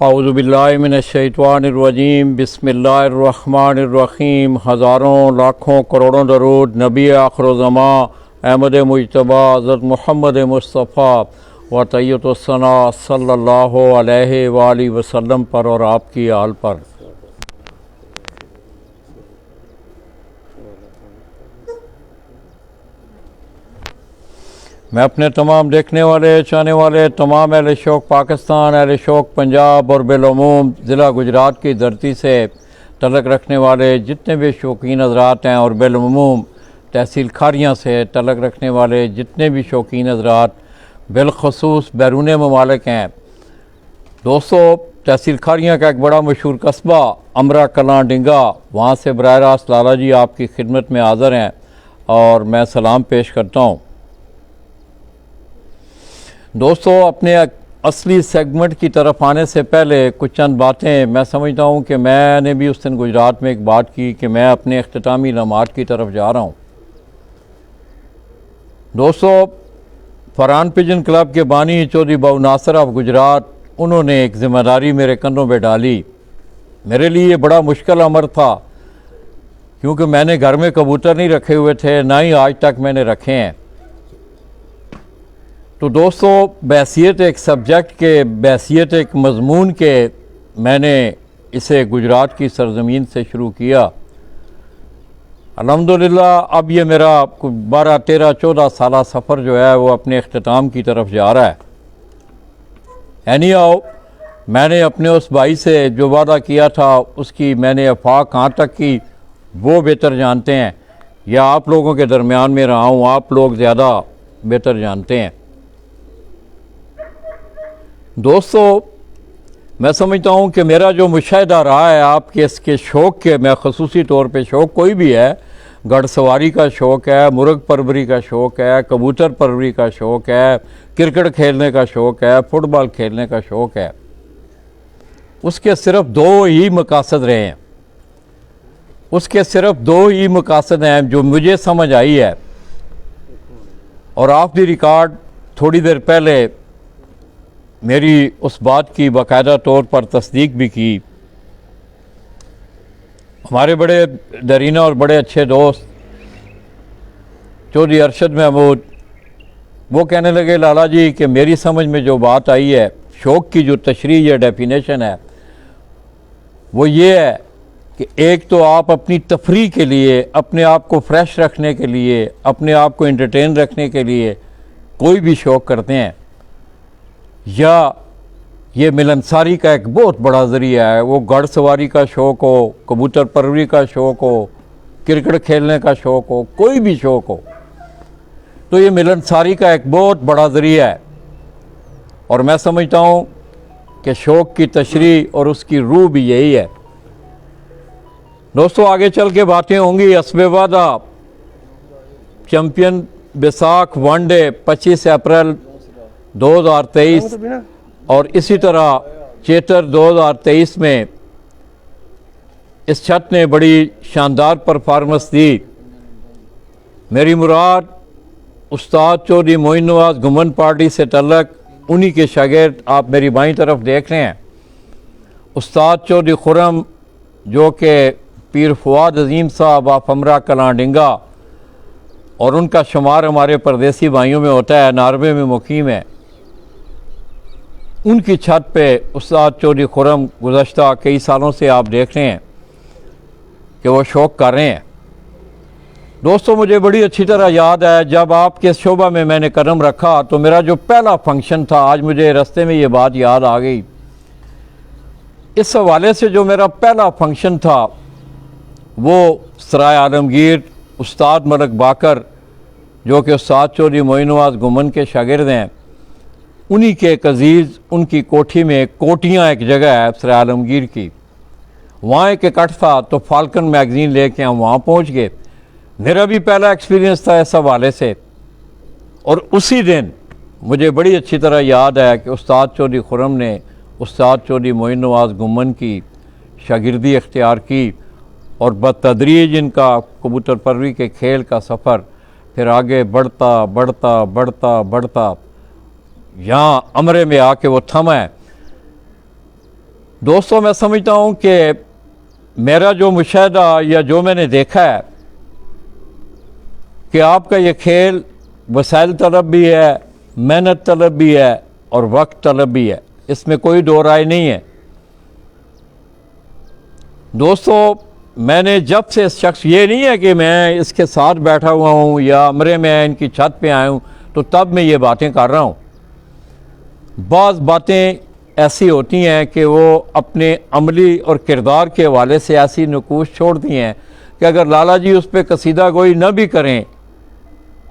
औज़ुबिल्लाहि मिनश्शैतानिर्रजीम बिस्मिल्लाहिर्रहमानिर्रहीम। हज़ारों लाखों करोड़ों दरूद नबी आखिरुज़्ज़मा अहमद मुज्तबा हज़रत मोहम्मद मुस्तफ़ा व तय्यबुस्सना सल्लल्लाहु अलैहि वालैहि वसल्लम पर और आपकी आल पर। मैं अपने तमाम देखने वाले चाहने वाले तमाम अहले शौक़ पाकिस्तान, अहले शौक़ पंजाब और बिलअमूम ज़िला गुजरात की धरती से तल्लुक़ रखने वाले जितने भी शौकीन हज़रात हैं और बिलअमूम तहसील खारियाँ से तल्लुक़ रखने वाले जितने भी शौकीन हज़रात बिलख़ुसूस बैरून ममालिक हैं। दोस्तों, तहसील खारियाँ का एक बड़ा मशहूर कस्बा अमरा कलां डिंगा, वहाँ से बराह रास्त लाला जी आपकी खिदमत में हाज़िर हैं और मैं सलाम पेश करता हूँ। दोस्तों, अपने असली सेगमेंट की तरफ आने से पहले कुछ चंद बातें मैं समझता हूँ कि मैंने भी उस दिन गुजरात में एक बात की कि मैं अपने इख्तितामी लम्हात की तरफ जा रहा हूँ। दोस्तों, फरहान पिजन क्लब के बानी चौधरी बाबू नासिर ऑफ गुजरात, उन्होंने एक ज़िम्मेदारी मेरे कंधों पे डाली। मेरे लिए ये बड़ा मुश्किल अमर था क्योंकि मैंने घर में कबूतर नहीं रखे हुए थे, ना ही आज तक मैंने रखे हैं। तो दोस्तों, बहैसियत एक सब्जेक्ट के, बहैसियत एक मज़मून के, मैंने इसे गुजरात की सरज़मीन से शुरू किया। अल्हम्दुलिल्लाह अब ये मेरा 12, 13, 14 साला सफ़र जो है वो अपने अख्तिताम की तरफ जा रहा है। एनी हाउ, मैंने अपने उस भाई से जो वादा किया था उसकी मैंने अफवाह कहाँ तक की वो बेहतर जानते हैं, या आप लोगों के दरमियान में रहा हूँ, आप लोग ज़्यादा बेहतर जानते हैं। दोस्तों, मैं समझता हूँ कि मेरा जो मुशाहिदा रहा है आपके इसके शौक़ के, मैं ख़ुसूसी तौर पे शौक़ कोई भी है, घड़सवारी का शौक़ है, मुर्ग परवरी का शौक़ है, कबूतर परवरी का शौक़ है, क्रिकेट खेलने का शौक़ है, फुटबॉल खेलने का शौक़ है, उसके सिर्फ दो ही मकासद रहे हैं। उसके सिर्फ दो ही मकासद हैं जो मुझे समझ आई है, और ऑफ द रिकॉर्ड थोड़ी देर पहले मेरी उस बात की बाकायदा तौर पर तस्दीक भी की। हमारे बड़े दरीना और बड़े अच्छे दोस्त चौधरी अरशद महमूद, वो कहने लगे लाला जी कि मेरी समझ में जो बात आई है, शौक़ की जो तशरीह या डेफिनेशन है वो ये है कि एक तो आप अपनी तफरीह के लिए, अपने आप को फ्रेश रखने के लिए, अपने आप को एंटरटेन रखने के लिए कोई भी शौक़ करते हैं, या ये मिलनसारी का एक बहुत बड़ा ज़रिया है। वो घड़सवारी का शौक़ हो, कबूतर परवरी का शौक़ हो, क्रिकेट खेलने का शौक़ हो, कोई भी शौक़ हो, तो ये मिलनसारी का एक बहुत बड़ा ज़रिया है। और मैं समझता हूँ कि शौक़ की तशरीह और उसकी रूह भी यही है। दोस्तों, आगे चल के बातें होंगी। अस्बे वादा चैम्पियन बैसाख वनडे 25 अप्रैल 2023 और इसी तरह चेतर 2023 में इस छत ने बड़ी शानदार परफॉर्मेंस दी। मेरी मुराद उस्ताद चौधरी मोइन नवाज गुमन पार्टी से तल्लक, उन्हीं के शागिर्द आप मेरी बाईं तरफ देख रहे हैं, उस्ताद चौधरी खुरम, जो कि पीर फवाद अजीम साहब ऑफ अमरा कलां डिंगा, और उनका शुमार हमारे परदेसी भाइयों में होता है, नारवे में मुकीम है। उनकी छत पे उस्ताद चौधरी खुरम गुज़श्ता कई सालों से आप देख रहे हैं कि वो शौक़ कर रहे हैं। दोस्तों, मुझे बड़ी अच्छी तरह याद है जब आपके शोबा में मैंने कदम रखा तो मेरा जो पहला फंक्शन था, आज मुझे रास्ते में ये बात याद आ गई, इस हवाले से जो मेरा पहला फंक्शन था वो सराय आलमगीर उस्ताद मलक बाकर, जो कि उस्ताद चौधरी मोइन नवाज गुमन के शागिर्द हैं, उन्हीं के एक अजीज़, उनकी कोठी में, कोटियाँ एक जगह है सराय आलमगीर की, वहाँ एक इकट्ठ था, तो फाल्कन मैगज़ीन लेके हम वहाँ पहुँच गए। मेरा भी पहला एक्सपीरियंस था इस हवाले से, और उसी दिन मुझे बड़ी अच्छी तरह याद है कि उस्ताद चौधरी खुरम ने उस्ताद चौधरी मोइन नवाज गुमन की शागिर्दी इख्तियार की, और बतदरीज इनका कबूतर परवरी के खेल का सफ़र फिर आगे बढ़ता बढ़ता बढ़ता बढ़ता यहाँ अमरे में आके वो थमा है। दोस्तों, मैं समझता हूँ कि मेरा जो मुशाहिदा या जो मैंने देखा है कि आपका ये खेल वसाइल तलब भी है, मेहनत तलब भी है और वक्त तलब भी है, इसमें कोई दो राय नहीं है। दोस्तों, मैंने जब से इस शख्स, ये नहीं है कि मैं इसके साथ बैठा हुआ हूँ या अमरे में इनकी छत पे आया हूँ तो तब मैं ये बातें कर रहा हूँ। बाज़ बातें ऐसी होती हैं कि वो अपने अमली और किरदार के हवाले से ऐसी नकूश छोड़ती हैं कि अगर लाला जी उस पर कसीदा गोई न भी करें,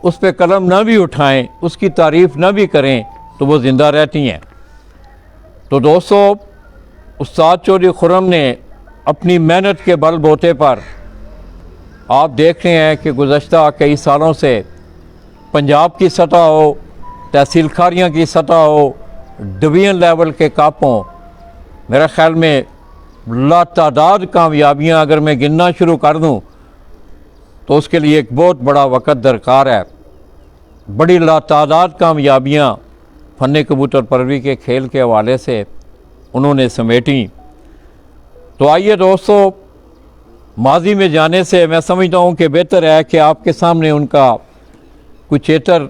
उस पर कलम न भी उठाएं, उसकी तारीफ़ न भी करें तो वो ज़िंदा रहती हैं। तो दोस्तों, उस्ताद चौधरी खुर्रम ने अपनी मेहनत के बलबूते पर आप देख रहे हैं कि गुज़श्ता कई सालों से पंजाब की सतह हो, तहसील खारियाँ की सतह हो, डिवीज़न लेवल के कप हों, मेरा ख़्याल में लातादाद कामयाबियाँ अगर मैं गिनना शुरू कर दूँ तो उसके लिए एक बहुत बड़ा वक़्त दरकार है। बड़ी लातादाद कामयाबियाँ फ़न कबूतर परवरी के खेल के हवाले से उन्होंने समेटी। तो आइए दोस्तों, माजी में जाने से मैं समझता हूँ कि बेहतर है कि आपके सामने उनका कुचेतर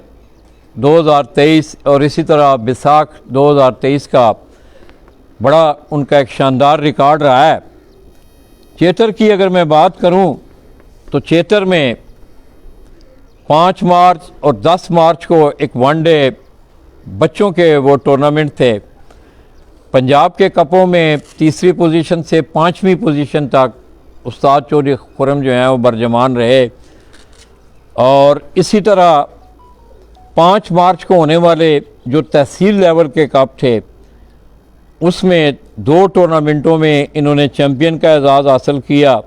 2023 और इसी तरह बैसाख 2023 का बड़ा उनका एक शानदार रिकॉर्ड रहा है। चेतर की अगर मैं बात करूं तो चेतर में 5 मार्च और 10 मार्च को एक वनडे बच्चों के वो टूर्नामेंट थे। पंजाब के कपों में तीसरी पोजीशन से 5वीं पोजीशन तक उस्ताद चौधरी खुर्रम जो हैं वो बरजमान रहे। और इसी तरह 5 मार्च को होने वाले जो तहसील लेवल के कप थे उसमें 2 टूर्नामेंटों में इन्होंने चैम्पियन का एजाज़ हासिल किया।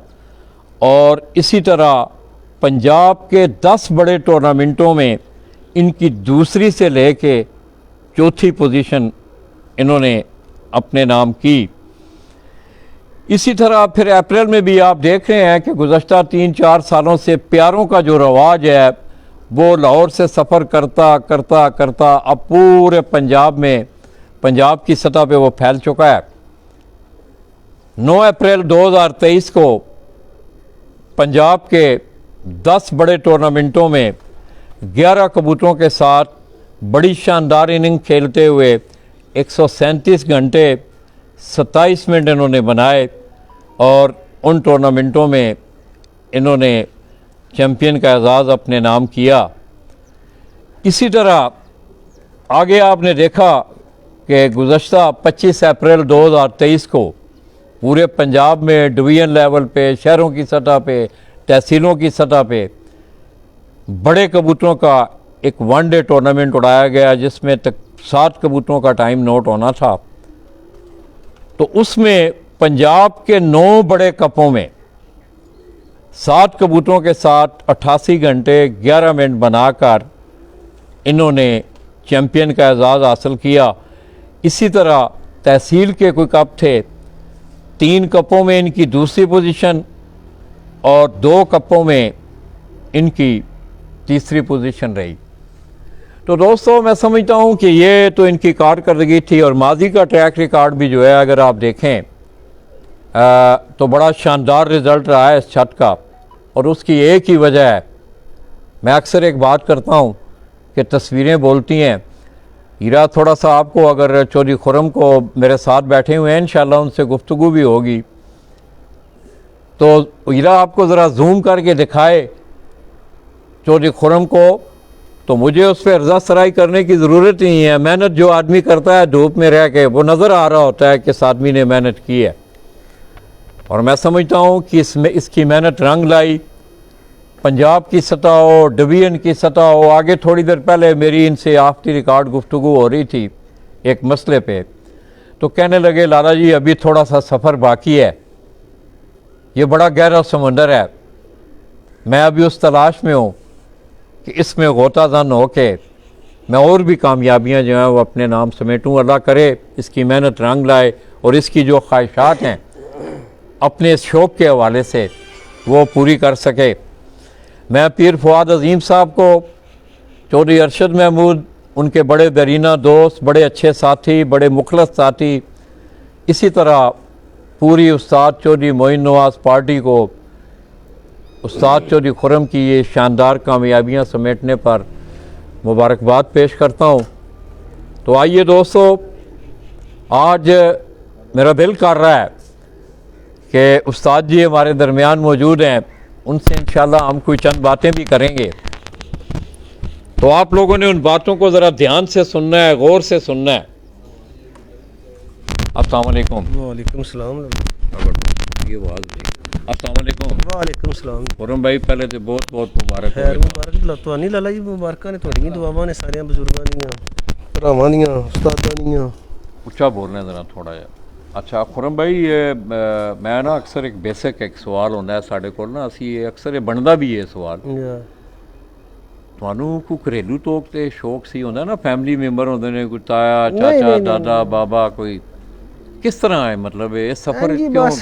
और इसी तरह पंजाब के 10 बड़े टूर्नामेंटों में इनकी दूसरी से लेके चौथी पोजीशन इन्होंने अपने नाम की। इसी तरह फिर अप्रैल में भी आप देख रहे हैं कि गुज़श्ता 3-4 सालों से प्यारों का जो रवाज है वो लाहौर से सफ़र करता करता करता अब पूरे पंजाब में, पंजाब की सतह पे वो फैल चुका है। 9 अप्रैल 2023 को पंजाब के 10 बड़े टूर्नामेंटों में 11 कबूतरों के साथ बड़ी शानदार इनिंग खेलते हुए 137 घंटे 27 मिनट इन्होंने बनाए और उन टूर्नामेंटों में इन्होंने चैम्पियन का एजाज़ अपने नाम किया। इसी तरह आगे आपने देखा कि गुज़श्ता 25 अप्रैल 2023 को पूरे पंजाब में डिवीज़न लेवल पे, शहरों की सतह पे, तहसीलों की सतह पे बड़े कबूतरों का एक वनडे टूर्नामेंट उड़ाया गया जिसमें तक 7 कबूतरों का टाइम नोट होना था। तो उसमें पंजाब के 9 बड़े कपों में 7 कबूतरों के साथ 88 घंटे 11 मिनट बनाकर इन्होंने चैम्पियन का एजाज़ हासिल किया। इसी तरह तहसील के कोई कप थे, 3 कपों में इनकी दूसरी पोजीशन और 2 कपों में इनकी तीसरी पोजीशन रही। तो दोस्तों, मैं समझता हूँ कि ये तो इनकी कारकर्दगी थी। और माजी का ट्रैक रिकॉर्ड भी जो है अगर आप देखें तो बड़ा शानदार रिज़ल्ट रहा है इस छत का। और उसकी एक ही वजह है, मैं अक्सर एक बात करता हूँ कि तस्वीरें बोलती हैं। हीरा थोड़ा सा आपको, अगर चौधरी खुर्रम को मेरे साथ बैठे हुए हैं, इंशाल्लाह उनसे गुफ्तगू भी होगी, तो हीरा आपको ज़रा जूम करके दिखाए चौधरी खुर्रम को, तो मुझे उस पर रज़ा सराई करने की ज़रूरत नहीं है। मेहनत जो आदमी करता है धूप में रह के, वो नज़र आ रहा होता है कि इस आदमी ने मेहनत की है। और मैं समझता हूँ कि इसमें इसकी मेहनत रंग लाई। पंजाब की सतह हो, डिवीज़न की सतह हो। आगे थोड़ी देर पहले मेरी इनसे ऑफ द रिकॉर्ड गुफ्तगू हो रही थी एक मसले पे, तो कहने लगे लाला जी अभी थोड़ा सा सफ़र बाकी है, ये बड़ा गहरा समंदर है, मैं अभी उस तलाश में हूँ कि इसमें गोताज़न हो के मैं और भी कामयाबियाँ जो हैं वो अपने नाम समेटूँ। अल्लाह करे इसकी मेहनत रंग लाए और इसकी जो ख्वाहिशात हैं अपने शौक़ के हवाले से वो पूरी कर सके। मैं पीर फुआद अज़ीम साहब को, चौधरी अरशद महमूद, उनके बड़े दरीना दोस्त, बड़े अच्छे साथी, बड़े मुखलस साथी, इसी तरह पूरी उस्ताद चौधरी मोइन नवाज पार्टी को उस्ताद चौधरी खुर्रम की ये शानदार कामयाबियां समेटने पर मुबारकबाद पेश करता हूँ। तो आइए दोस्तों, आज मेरा दिल कर रहा है कि उस्ताद जी हमारे दरमियान मौजूद हैं, उनसे इंशाल्लाह हम कोई चंद बातें भी करेंगे। तो आप लोगों ने उन बातों को ज़रा ध्यान से सुनना है, गौर से सुनना है। अस्सलाम वालेकुम। वालेकुम सलाम। ये आवाज़ नहीं। अस्सलाम वालेकुम। वालेकुम सलाम। खुर्रम भाई पहले तो बहुत बहुत मुबारक खैर मुबारक लतवानी लाला जी, मुबारकां ने तुहाड़ियां दुआवां ने सारे बुजुर्गां दियां, भरावां दियां, उस्तादां दियां। ऊंचा बोलना ज़रा थोड़ा जिहा। अच्छा खुर्रम भाई, ये मैं ना अक्सर एक बेसिक एक सवाल होंदा है साढ़े कोल ना, असी अक्सर ये बनदा भी है सवाल, ਤੁਹਾਨੂੰ ਕੋਈ ਘਰੇਲੂ ਤੌਰ ਤੇ ਸ਼ੌਕ ਸੀ ਹੁੰਦਾ ਨਾ, ਫੈਮਿਲੀ ਮੈਂਬਰ ਹੁੰਦੇ ਨੇ, ਕੋਈ ਤਾਇਆ ਚਾਚਾ ਦਾਦਾ ਬਾਬਾ, ਕੋਈ किस तरह है मतलब ये सफर क्यों बस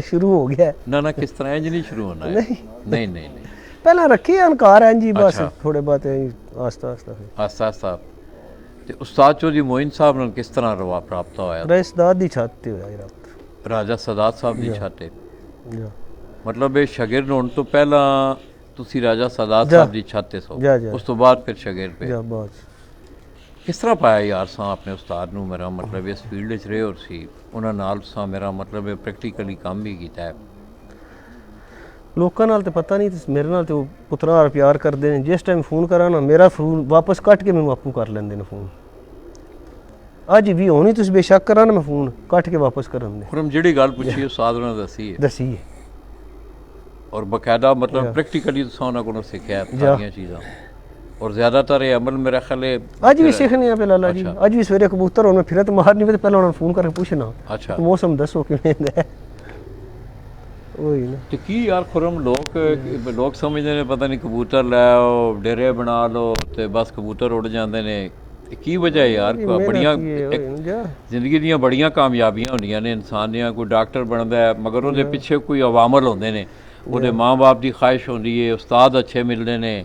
शुरू हो गया ना ना किस तरह इंज नहीं शुरू होना है? नहीं नहीं नहीं पहला रखी अनकार है जी, बस थोड़े बात आस्ता आस्ता आस्ता आस्ता। ते उस्ताद चौधरी मोइन साहब ने किस तरह रवा प्राप्त होया? रिश्तेदार दी छत ते होया रात राजा सदात साहब दी छत ते, मतलब ये शागिर्द होने तो पहला तुसी राजा सदात साहब दी छत ते सो, उस तो बाद फिर शागिर्द पे बस। किस तरह पाया यार सा अपने उस्ताद नूं? मेरा मतलब इस फील्ड च रहे और सी उन्हां नाल सा मेरा मतलब प्रैक्टिकली काम भी कीता है। लोकां नाल ते पता नहीं, मेरे नाल ते पुत्तरा प्यार करदे ने, जिस टाइम फोन करा ना मेरा फोन वापस कट के मैनूं आपू कर लैंदे ने फोन। अज भी होनी तुसीं बेशक करा ना, मैं फोन कट के वापस करन दे। खुर्रम जिहड़ी गल पुछी उस्ताद ने दसी है और बाकायदा मतलब प्रैक्टिकली तुसां उन्हां कोलों सिक्खिया सारियां चीज़ां, और ज़्यादातर ये अमल मेरा ख्याल है अज भी सीखने पे लाला जी। अज भी सवेरे कबूतर होने फिरत मारनी पे पहले उन्होंने फोन करके पूछना, अच्छा मौसम दसो किवें दा है। ओही ना ते की यार खुर्रम लोग समझदे ने पता नहीं कबूतर लैओ डेरे बना लो ते बस कबूतर उड़ जांदे ने। की वजह है यार? बड़ियां जिंदगी दियां बड़ियां कामयाबियां होंदियां ने, इंसान दियां कोई डॉक्टर बनदा है मगर उहदे पिछे कोई अवामल होंदे ने, उहदे माँ बाप की ख्वाहिश होंदी है, उस्ताद अच्छे मिलदे ने।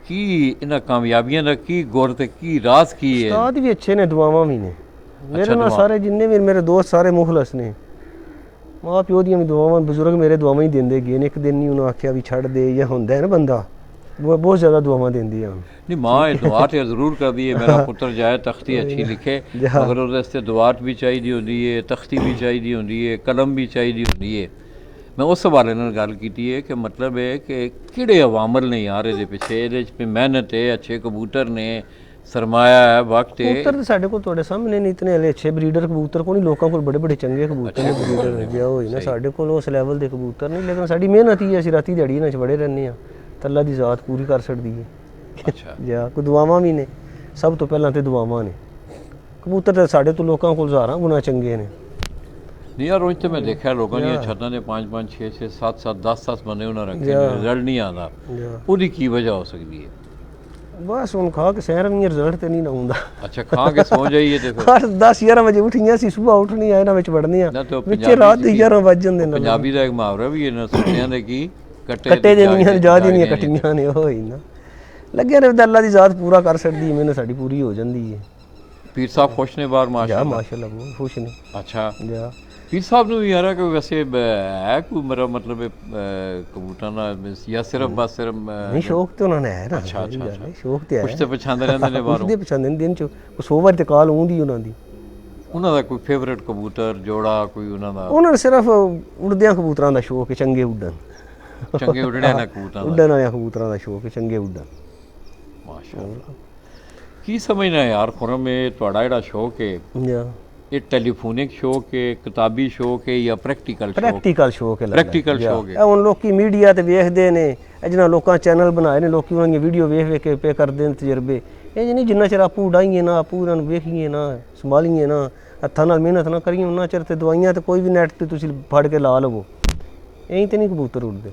की इन्हां कामयाबियां दा की गुर ते की राज की है? उस्ताद भी अच्छे ने, दुआवां भी ने मेरे नाल सारे जिन्ने भी मेरे दोस्त सारे मुखलस ने, माँ प्यो दियां भी दुआवां, बुजुर्ग मेरे दुआवां ही देंदे गए ने। एक दिन नहीं उन्होंने आख्या भी छड़ दे, या होंदा है ना बंदा वो बहुत ज़्यादा दुआवां देंदी है। नहीं माँ दुआ तो जरूर कर दी है, मेरा पुत्र जाए तख्ती अच्छी लिखे, मगर उसदे दुआत भी चाहिए होंदी है, तख्ती भी चाहिए होंदी है, कलम भी चाहिए होंदी है। मैं उस हवाले नाल गल कीती है कि मतलब है कि किहड़े अवामल ने यार इहदे पिछे, इहदे च मेहनत है, अच्छे कबूतर ने, सरमाया है, वक्त है। कबूतर तो साडे कोल तुहाडे सामने नहीं इतने हले अच्छे ब्रीडर कबूतर को नहीं, लोकां कोल बड़े बड़े चंगे कबूतर ने, ब्रीडर ने गया होई ना, साडे कोल उस लेवल दे कबूतर नहीं, लेकिन साडी मेहनत ही असीं राती दिहाड़ी इन्हां च बड़े रहने आ, अल्लाह दी ज़ात पूरी कर छड़दी है। अच्छा जा कोई दुआवां भी ने, सब तो पहलां ते दुआवां ने। कबूतर ते साडे तो लोकां कोल हज़ारां गुना चंगे ने। नहीं यार उंज तो मैं देखा लोगों दी छत्तां दे 5-5 6-6 7-7 10-10 बंदे उन्हें रखे, रिजल्ट नहीं आता, ਉਹਦੀ ਕੀ वजह हो सकती है? बस हुण खा के सैर नहीं, रिजल्ट ते नहीं ना आउंदा। अच्छा खा के सो जाइए ते फिर 10-11 वजे उठियां सी, सुबह उठनी आए ना विच वड़ने आ, विच रात दे 11 वज ਜਾਂਦੇ ਨੇ। पंजाबी ਦਾ ਇੱਕ ਮੁਹਾਵਰਾ ਵੀ ਇਹਨਾਂ ਸੁਣਿਆਂ ਦੇ ਕੀ ਕੱਟੇ ਦੇ ਨਹੀਂ ਯਾਦ ਹੀ ਨਹੀਂ ਕੱਟੀਆਂ ਨੇ, ਹੋਈ ਨਾ ਲੱਗੇ ਨੇ ਅੱਲਾ ਦੀ ਜ਼ਾਤ ਪੂਰਾ ਕਰ ਛੱਡਦੀ, ਮੈਨੂੰ ਸਾਡੀ ਪੂਰੀ ਹੋ ਜਾਂਦੀ ਹੈ। ਪੀਰ ਸਾਹਿਬ ਖੁਸ਼ ਨੇ ਬਾਹਰ ਮਾਸ਼ਾਅੱਲਾ? ਮਾਸ਼ਾਅੱਲਾ ਬਹੁਤ ਖੁਸ਼ ਨੇ। ਅੱਛਾ ਜਾ पीर साहब ने भी यार कि वैसे है कोई मेरा मतलब कबूतर ना या सिर्फ बस सिर्फ नहीं शौक तो उन्होंने है ना। अच्छा अच्छा अच्छा शौक तो है, कुछ तो पछांदे रहंदे ने बाहरों, कुछ पछांदे दिन च 100 ਵਾਰ ਤੇ ਕਾਲ ਆਉਂਦੀ ਉਹਨਾਂ ਦੀ। ਉਹਨਾਂ ਦਾ ਕੋਈ ਫੇਵਰਿਟ ਕਬੂਤਰ ਜੋੜਾ ਕੋਈ ਉਹਨਾਂ ਦਾ? ਉਹਨਾਂ ਨੂੰ ਸਿਰਫ ਉੜਦਿਆਂ ਕਬੂਤਰਾਂ ਦਾ ਸ਼ੌਕ ਹੈ, ਚੰਗੇ ਉੱਡਣ, ਚੰਗੇ ਉੱਡਣੇ ਨਾ ਕਬੂਤਰਾਂ ਦਾ, ਉੱਡਣ ਵਾਲੇ ਕਬੂਤਰਾਂ ਦਾ ਸ਼ੌਕ ਹੈ, ਚੰਗੇ ਉੱਡਣ। ਮਾਸ਼ਾਅੱਲਾ ਕੀ ਸਮਝਣਾ ਯਾਰ ਖੁਰਮ, ਇਹ ਤੁਹਾਡਾ ਜਿਹੜਾ ਸ਼ੌਕ ਹੈ ये टेलीफोनिक शौक है, किताबी शौक है या प्रैक्टिकल? प्रैक्टिकल शौक है, प्रैक्टिकल शौक है। ਹੁਣ ਲੋਕੀ ਮੀਡੀਆ ਤੇ ਵੇਖਦੇ ਨੇ, ਜਿਹਨਾਂ ਲੋਕਾਂ ਚੈਨਲ ਬਣਾਏ ਨੇ, ਲੋਕੀ ਉਹਨਾਂ ਦੀਆਂ ਵੀਡੀਓ ਵੇਖ ਵੇਖ ਕੇ ਪੇ ਕਰਦੇ ਨੇ ਤਜਰਬੇ। ਇਹ ਨਹੀਂ ਜਿੰਨਾ ਚਿਰ ਆਪੂ ਉਡਾਈਏ ਨਾ, ਆਪੂ ਉਹਨਾਂ ਨੂੰ ਵੇਖੀਏ ਨਾ, ਸੰਭਾਲੀਏ ਨਾ, ਹੱਥਾਂ ਨਾਲ ਮਿਹਨਤ ਨਾ ਕਰੀਏ, ਉਹਨਾਂ ਚਿਰ ਤੇ ਦਵਾਈਆਂ ਤੇ ਕੋਈ ਵੀ ਨੈਟ ਤੇ ਤੁਸੀਂ ਫੜ ਕੇ ਲਾ ਲਵੋ, ਐਂ ਤੇ ਨਹੀਂ ਕਬੂਤਰ ਉੱਡਦੇ।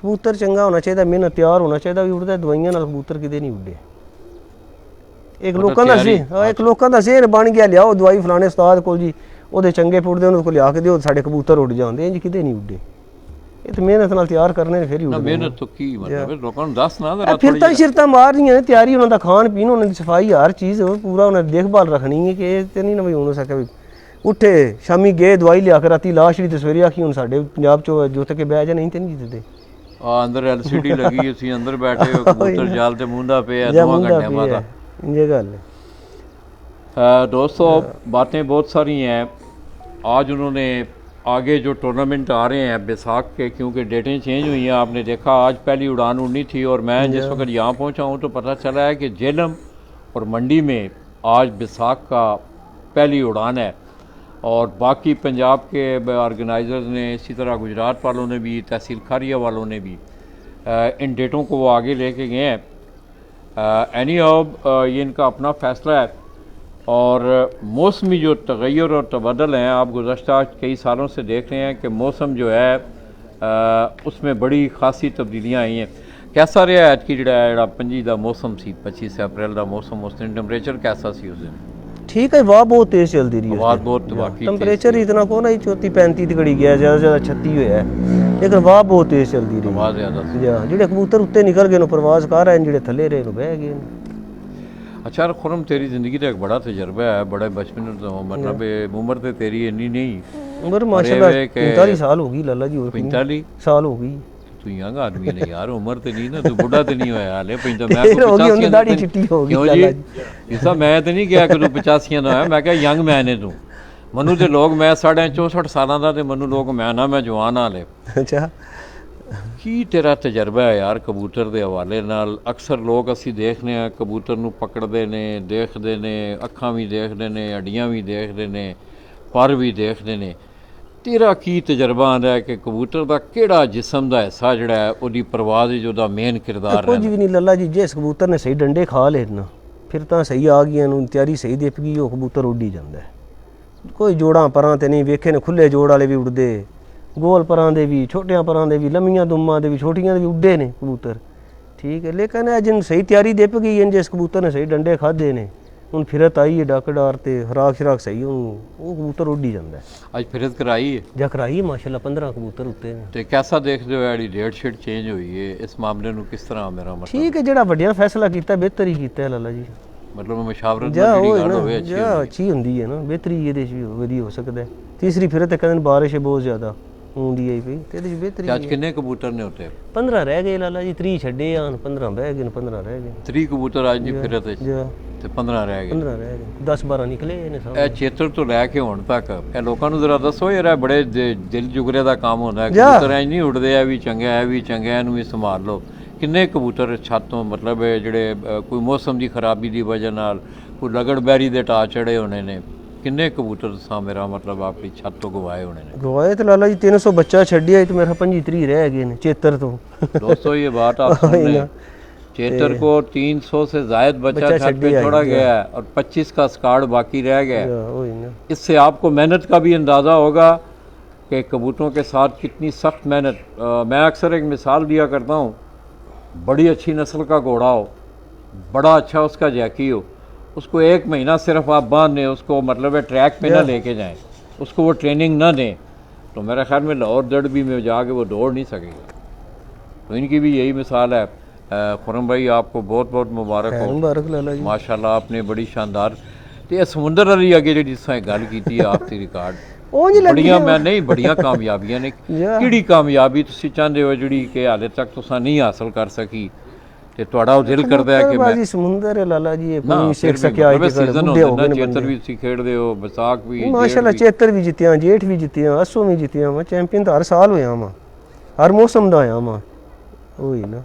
ਕਬੂਤਰ ਚੰਗਾ ਹੋਣਾ ਚਾਹੀਦਾ, ਮਿਹਨਤ ਤਿਆਰ ਹੋਣਾ ਚਾਹੀਦਾ ਵੀ ਉੱਡਦਾ, ਦਵਾਈਆਂ ਨਾਲ ਕਬੂਤਰ ਕਿਤੇ ਨਹੀਂ ਉੱਡੇ। ਇੱਕ ਲੋਕਾਂ ਦਾ ਸੀ, ਇੱਕ ਲੋਕਾਂ ਦਾ ਜ਼ਹਿਨ ਬਣ ਗਿਆ, ਲਿਆਓ ਦਵਾਈ ਫਲਾਣੇ ਉਸਤਾਦ ਕੋਲ ਜੀ, ਉਹਦੇ ਚੰਗੇ ਪੁੱਟਦੇ, ਉਹਨਾਂ ਕੋਲ ਲਿਆ ਕੇ ਦਿਓ, ਸਾਡੇ ਕਬੂਤਰ ਉੱਡ ਜਾਂਦੇ, ਇੰਜ ਕਿਤੇ ਨਹੀਂ ਉੱਡੇ। ਇਹ ਤਾਂ ਮਿਹਨਤ ਨਾਲ ਤਿਆਰ ਕਰਨੇ ਨੇ ਫਿਰ ਹੀ ਉੱਡਦੇ। ਮਿਹਨਤ ਤੋਂ ਕੀ ਮਤਲਬ, ਲੋਕਾਂ ਨੂੰ ਦੱਸ ਨਾ ਜ਼ਰਾ। ਫਿਰ ਤਾਂ ਸ਼ਿਰਤਾਂ ਮਾਰਨੀਆਂ ਨੇ, ਤਿਆਰੀ ਉਹਨਾਂ ਦਾ ਖਾਣ ਪੀਣ, ਉਹਨਾਂ ਦੀ ਸਫਾਈ, ਹਰ ਚੀਜ਼ ਪੂਰਾ ਉਹਨਾਂ ਦੀ ਦੇਖਭਾਲ ਰੱਖਣੀ ਹੈ ਕਿ ਇਹ ਤੇ ਨਹੀਂ ਨਾ ਵੀ ਹੋ ਸਕੇ ਵੀ ਉੱਠੇ ਸ਼ਾਮੀ ਗਏ ਦਵਾਈ ਲਿਆ ਕੇ ਰਾਤੀ ਲਾਸ਼ ਦੀ ਤਸਵੀਰ ਆਖੀ ਹੁਣ ਸਾਡੇ ਪੰਜਾਬ ਚ ਜੁੱਤ ਕੇ ਬਹਿ ਜਾ ਨਹੀਂ ਤੇ ਨਹੀਂ ਜਿੱਤਦੇ ਆ ਅੰਦਰ ਐਲਸੀਡੀ ਲੱਗੀ ਅਸੀਂ अंदर बैठे हो कबूतर जाल ते मुंदा पे है 2 घंटे बाद ये गल दोस्तों बातें बहुत सारी हैं आज उन्होंने आगे जो टूर्नामेंट आ रहे हैं बैसाख के क्योंकि डेटें चेंज हुई हैं आपने देखा आज पहली उड़ान उड़नी थी और मैं जिस वक्त यहाँ पहुँचा हूँ तो पता चला है कि झेलम और मंडी में आज बैसाख का पहली उड़ान है और बाकी पंजाब के ऑर्गेनाइजर्स ने इसी तरह गुजरात वालों ने भी तहसील खारिया वालों ने भी इन डेटों को वो आगे लेके गए हैं एनी ये इनका अपना फ़ैसला है और मौसमी जो तगैर और तबदल हैं आप गुज़श्ता कई सालों से देख रहे हैं कि मौसम जो है उसमें बड़ी ख़ासी तब्दीलियाँ आई हैं कैसा रहा है कि जो 25 का मौसम सी 25 अप्रैल का मौसम उस दिन टैंपरेचर कैसा सी उस दिन ठीक है हवा बहुत तेज चलती रही आवाज़ बहुत वाकई टेंपरेचर इतना को ना 34-35 ਦੀ ਘੜੀ ਗਿਆ ਜ਼ਿਆਦਾ 36 ਹੋਇਆ ਲੇਕਿਨ ਹਵਾ ਬਹੁਤ ਤੇਜ਼ ਚੱਲਦੀ ਰਹੀ आवाज़ ज़्यादा ਜਾਂ ਜਿਹੜੇ ਕਬੂਤਰ ਉੱਤੇ ਨਿਕਲ ਗਏ ਨੂੰ ਪ੍ਰਵਾਜ਼ ਕਰ ਰਹੇ ਨੇ ਜਿਹੜੇ ਥੱਲੇ ਰਹੇ ਨੂੰ ਬਹਿ ਗਏ ਨੇ अच्छा खुरम तेरी ज़िंदगी का एक बड़ा तजर्बा है बड़े बचपन तो मतलब उम्र तो तेरी इन्नी नहीं उम्र माशाल्लाह 45 साल हो गई लाला जी और 45 साल हो गई तू यंग आदमी ने यार उम्र तो नहीं ना तू बुढ़ा तो नहीं होया हाले 55 मैं हो गई उनकी दाढ़ी चिट्टी हो गई क्यों जी ऐसा मैं तो नहीं कहा कि तू 85 ਦਾ ਹੋਇਆ मैं क्या यंग मैन है तू मनु ते लोग मैं 64 ਸਾਲਾਂ ਦਾ ਤੇ मनु लोग मैं ना मैं जवान हाले ਅੱਛਾ ਕੀ ਤੇਰਾ ਤਜਰਬਾ ਹੈ ਯਾਰ ਕਬੂਤਰ ਦੇ ਹਵਾਲੇ ਨਾਲ ਅਕਸਰ ਲੋਕ ਅਸੀਂ ਦੇਖਦੇ ਹਾਂ ਕਬੂਤਰ ਨੂੰ ਪਕੜਦੇ ਨੇ ਦੇਖਦੇ ਨੇ ਅੱਖਾਂ ਵੀ ਦੇਖਦੇ ਨੇ ਹੱਡੀਆਂ ਵੀ ਦੇਖਦੇ ਨੇ ਪਰ ਵੀ ਦੇਖਦੇ ਨੇ ਤੇਰਾ ਕੀ ਤਜਰਬਾ ਆਂਦਾ ਹੈ ਕਿ ਕਬੂਤਰ ਦਾ ਕਿਹੜਾ ਜਿਸਮ ਦਾ ਹਿੱਸਾ ਜਿਹੜਾ ਹੈ ਉਹਦੀ ਪਰਵਾਜ਼ ਵਿੱਚ ਉਹਦਾ ਮੇਨ ਕਿਰਦਾਰ ਕੁਝ ਵੀ ਨਹੀਂ ਲੱਲਾ ਜੀ ਜੇ ਇਸ ਕਬੂਤਰ ਨੇ ਸਹੀ ਡੰਡੇ ਖਾ ਲਏ ਨਾ ਫਿਰ ਤਾਂ ਸਹੀ ਆ ਗਈਆਂ ਨੂੰ ਤਿਆਰੀ ਸਹੀ ਦੇਪ ਗਈ ਉਹ ਕਬੂਤਰ ਉੱਡੀ ਜਾਂਦਾ ਹੈ ਕੋਈ ਜੋੜਾਂ ਪਰਾਂ ਤੇ ਨਹੀਂ ਵੇਖੇ ਨੇ ਖੁੱਲੇ ਜੋੜ ਵਾਲੇ ਵੀ ਉੱਡਦੇ ਗੋਲ ਪਰਾਂ ਦੇ ਵੀ ਛੋਟਿਆਂ ਪਰਾਂ ਦੇ ਵੀ ਲੰਮੀਆਂ ਦੁੰਮਾਂ ਦੇ ਵੀ ਛੋਟੀਆਂ ਦੇ ਵੀ ਉੱਡੇ ਨੇ ਕਬੂਤਰ ਠੀਕ ਹੈ ਲੇਕਿਨ ਇਹ ਜਿਨ ਸਹੀ ਤਿਆਰੀ ਦੇਪ ਗਈ ਹੈ ਜਿਸ ਕਬੂਤਰ ਨੇ ਸਹੀ ਡੰਡੇ ਖਾਦੇ ਨੇ ਹੁਣ ਫਿਰਤ ਆਈ ਹੈ ਡੱਕ ਡਾਰ ਤੇ ਹਰਾਕ ਸ਼ਰਾਕ ਸਹੀ ਉਹ ਕਬੂਤਰ ਉੱਡੀ ਜਾਂਦਾ ਹੈ ਅੱਜ ਫਿਰਤ ਕਰਾਈ ਹੈ ਜਾਂ ਕਰਾਈ ਹੈ ਮਾਸ਼ਾਅੱਲਾ 15 ਕਬੂਤਰ ਉੱਤੇ ਨੇ ਤੇ ਕਿਹਦਾ ਦੇਖਦੇ ਹੋ ਜਿਹੜੀ ਡੇਟ ਸ਼ੀਟ ਚੇਂਜ ਹੋਈ ਹੈ ਇਸ ਮਾਮਲੇ ਨੂੰ ਕਿਸ ਤਰ੍ਹਾਂ ਮੇਰਾ ਮਤਲਬ ਠੀਕ ਹੈ ਜਿਹੜਾ ਵੱਡਿਆਂ ਫੈਸਲਾ ਕੀਤਾ ਬਿਹਤਰ ਹੀ ਕੀਤਾ ਹੈ ਲਾਲਾ ਜੀ ਮਤਲਬ ਮਸ਼ਾਵਰਤ ਨਾਲ ਜਿਹੜੀ ਗੱਲ ਹੋਵੇ ਅੱਛੀ ਹੁੰਦੀ ਹੈ ਨਾ ਬਿਹਤਰੀ ਇਹਦੇ 'ਚ ਵੀ ਵਧੀਆ ਹੋ ਸਕਦਾ ਹੈ ਤੀਸਰੀ ਫਿਰਤ ਕਹਿੰਦੇ ਨੇ ਬਾਰਿਸ਼ ਹੈ ਬਹੁਤ ਜ਼ਿਆਦਾ ਹੁੰਦੀ ਆਈ ਪਈ ਤੇ ਇਹਦੇ 'ਚ ਬਿਹਤਰੀ ਅੱਜ ਕਿੰਨੇ ਕਬੂਤਰ ਨੇ ਉੱਤੇ 15 ਰਹਿ ਗਏ ਲਾਲਾ ਜੀ 30 ਛੱਡੇ ਆਣ 15 ਬਹਿ ਗਏ ਨੇ 15 ਰਹਿ ਗਏ 30 ਕਬੂਤਰ ਅੱਜ ਦੀ ਫਿਰਤ ਵਿੱਚ ਤੇ 15 ਰਹਿ ਗਏ 15 ਰਹਿ ਗਏ 10-12 ਨਿਕਲੇ ਨੇ ਸਭ ਇਹ ਚੇਤਰ ਤੋਂ ਲੈ ਕੇ ਹੁਣ ਤੱਕ ਇਹ ਲੋਕਾਂ ਨੂੰ ਜ਼ਰਾ ਦੱਸੋ ਯਾਰ ਇਹ ਬੜੇ ਦਿਲ ਜੁਗਰੇ ਦਾ ਕੰਮ ਹੁੰਦਾ ਹੈ ਕਬੂਤਰ ਐ ਨਹੀਂ ਉੱਡਦੇ ਆ ਵੀ ਚੰਗਾ ਹੈ ਵੀ ਚੰਗਾ ਇਹਨੂੰ ਵੀ ਸੰਭਾਲ ਲਓ ਕਿੰਨੇ ਕਬੂਤਰ ਛੱਤ ਤੋਂ ਮਤਲਬ ਜਿਹੜੇ ਕੋਈ ਮੌਸਮ ਦੀ ਖਰਾਬੀ ਦੀ ਵਜ੍ਹਾ ਨਾਲ ਕੋਈ ਲਗੜਬੈਰੀ ਦੇ ਟਾ ਚੜੇ ਹੋਣੇ ਨੇ ਕਿੰਨੇ ਕਬੂਤਰ ਸਾਂ ਮੇਰਾ ਮਤਲਬ ਆਪਣੀ ਛੱਤ ਤੋਂ ਗਵਾਏ ਹੋਣੇ ਨੇ ਗਵਾਏ ਤੇ ਲਾਲਾ ਜੀ 300 ਬੱਚਾ ਛੱਡਿਆ ਤੇ ਮੇਰਾ 25-30 ਰਹਿ ਗਏ ਨੇ ਚੇਤਰ ਤੋਂ दोस्तों ये बात आप सुन रहे हैं चेतर को 300 से जायद बच्चा छत पे छोड़ा गया है और 25 का स्कार्ड बाकी रह गया है इससे आपको मेहनत का भी अंदाज़ा होगा कि कबूतरों के साथ कितनी सख्त मेहनत मैं अक्सर एक मिसाल दिया करता हूँ बड़ी अच्छी नस्ल का घोड़ा हो बड़ा अच्छा उसका जैकी हो उसको 1 महीना सिर्फ आप बांध दें उसको मतलब है ट्रैक पे ना लेके जाएं उसको वो ट्रेनिंग ना दें तो मेरे ख्याल में लाहौर दड़बी में जाके वो दौड़ नहीं सकेगा तो इनकी भी यही मिसाल है खुरम भाई आपको बहुत बहुत मुबारक हो माशाल्लाह आपने बड़ी शानदार तो समुंदर वाली अगे जी जिस गल की आपकी रिकॉर्ड बड़िया मैं नहीं बड़िया कामयाबियां ने किहड़ी कामयाबी तुसीं चाहते हो जिहड़ी कि हाले तक तुसां नहीं हासिल कर सकी ਤੇ ਤੁਹਾਡਾ ਉਹ ਦਿਲ ਕਰਦਾ ਹੈ ਕਿ ਮੈਂ ਸਮੁੰਦਰ ਹੈ ਲਾਲਾ ਜੀ ਇਹ ਨਹੀਂ ਸਿੱਖ ਸਕਿਆ ਇਹ ਸੀਜ਼ਨ ਹੁੰਦਾ ਨਾ ਚੇਤਰ ਵੀ ਤੁਸੀਂ ਖੇਡਦੇ ਹੋ ਵਿਸਾਖ ਵੀ ਮਾਸ਼ਾਅੱਲਾ ਚੇਤਰ ਵੀ ਜਿੱਤਿਆ ਜੇਠ ਵੀ ਜਿੱਤਿਆ ਅਸੂ ਵੀ ਜਿੱਤਿਆ ਮੈਂ ਚੈਂਪੀਅਨ ਤਾਂ ਹਰ ਸਾਲ ਹੋਇਆ ਮੈਂ ਹਰ ਮੌਸਮ ਦਾ ਆਇਆ ਮੈਂ ਉਹੀ ਨਾ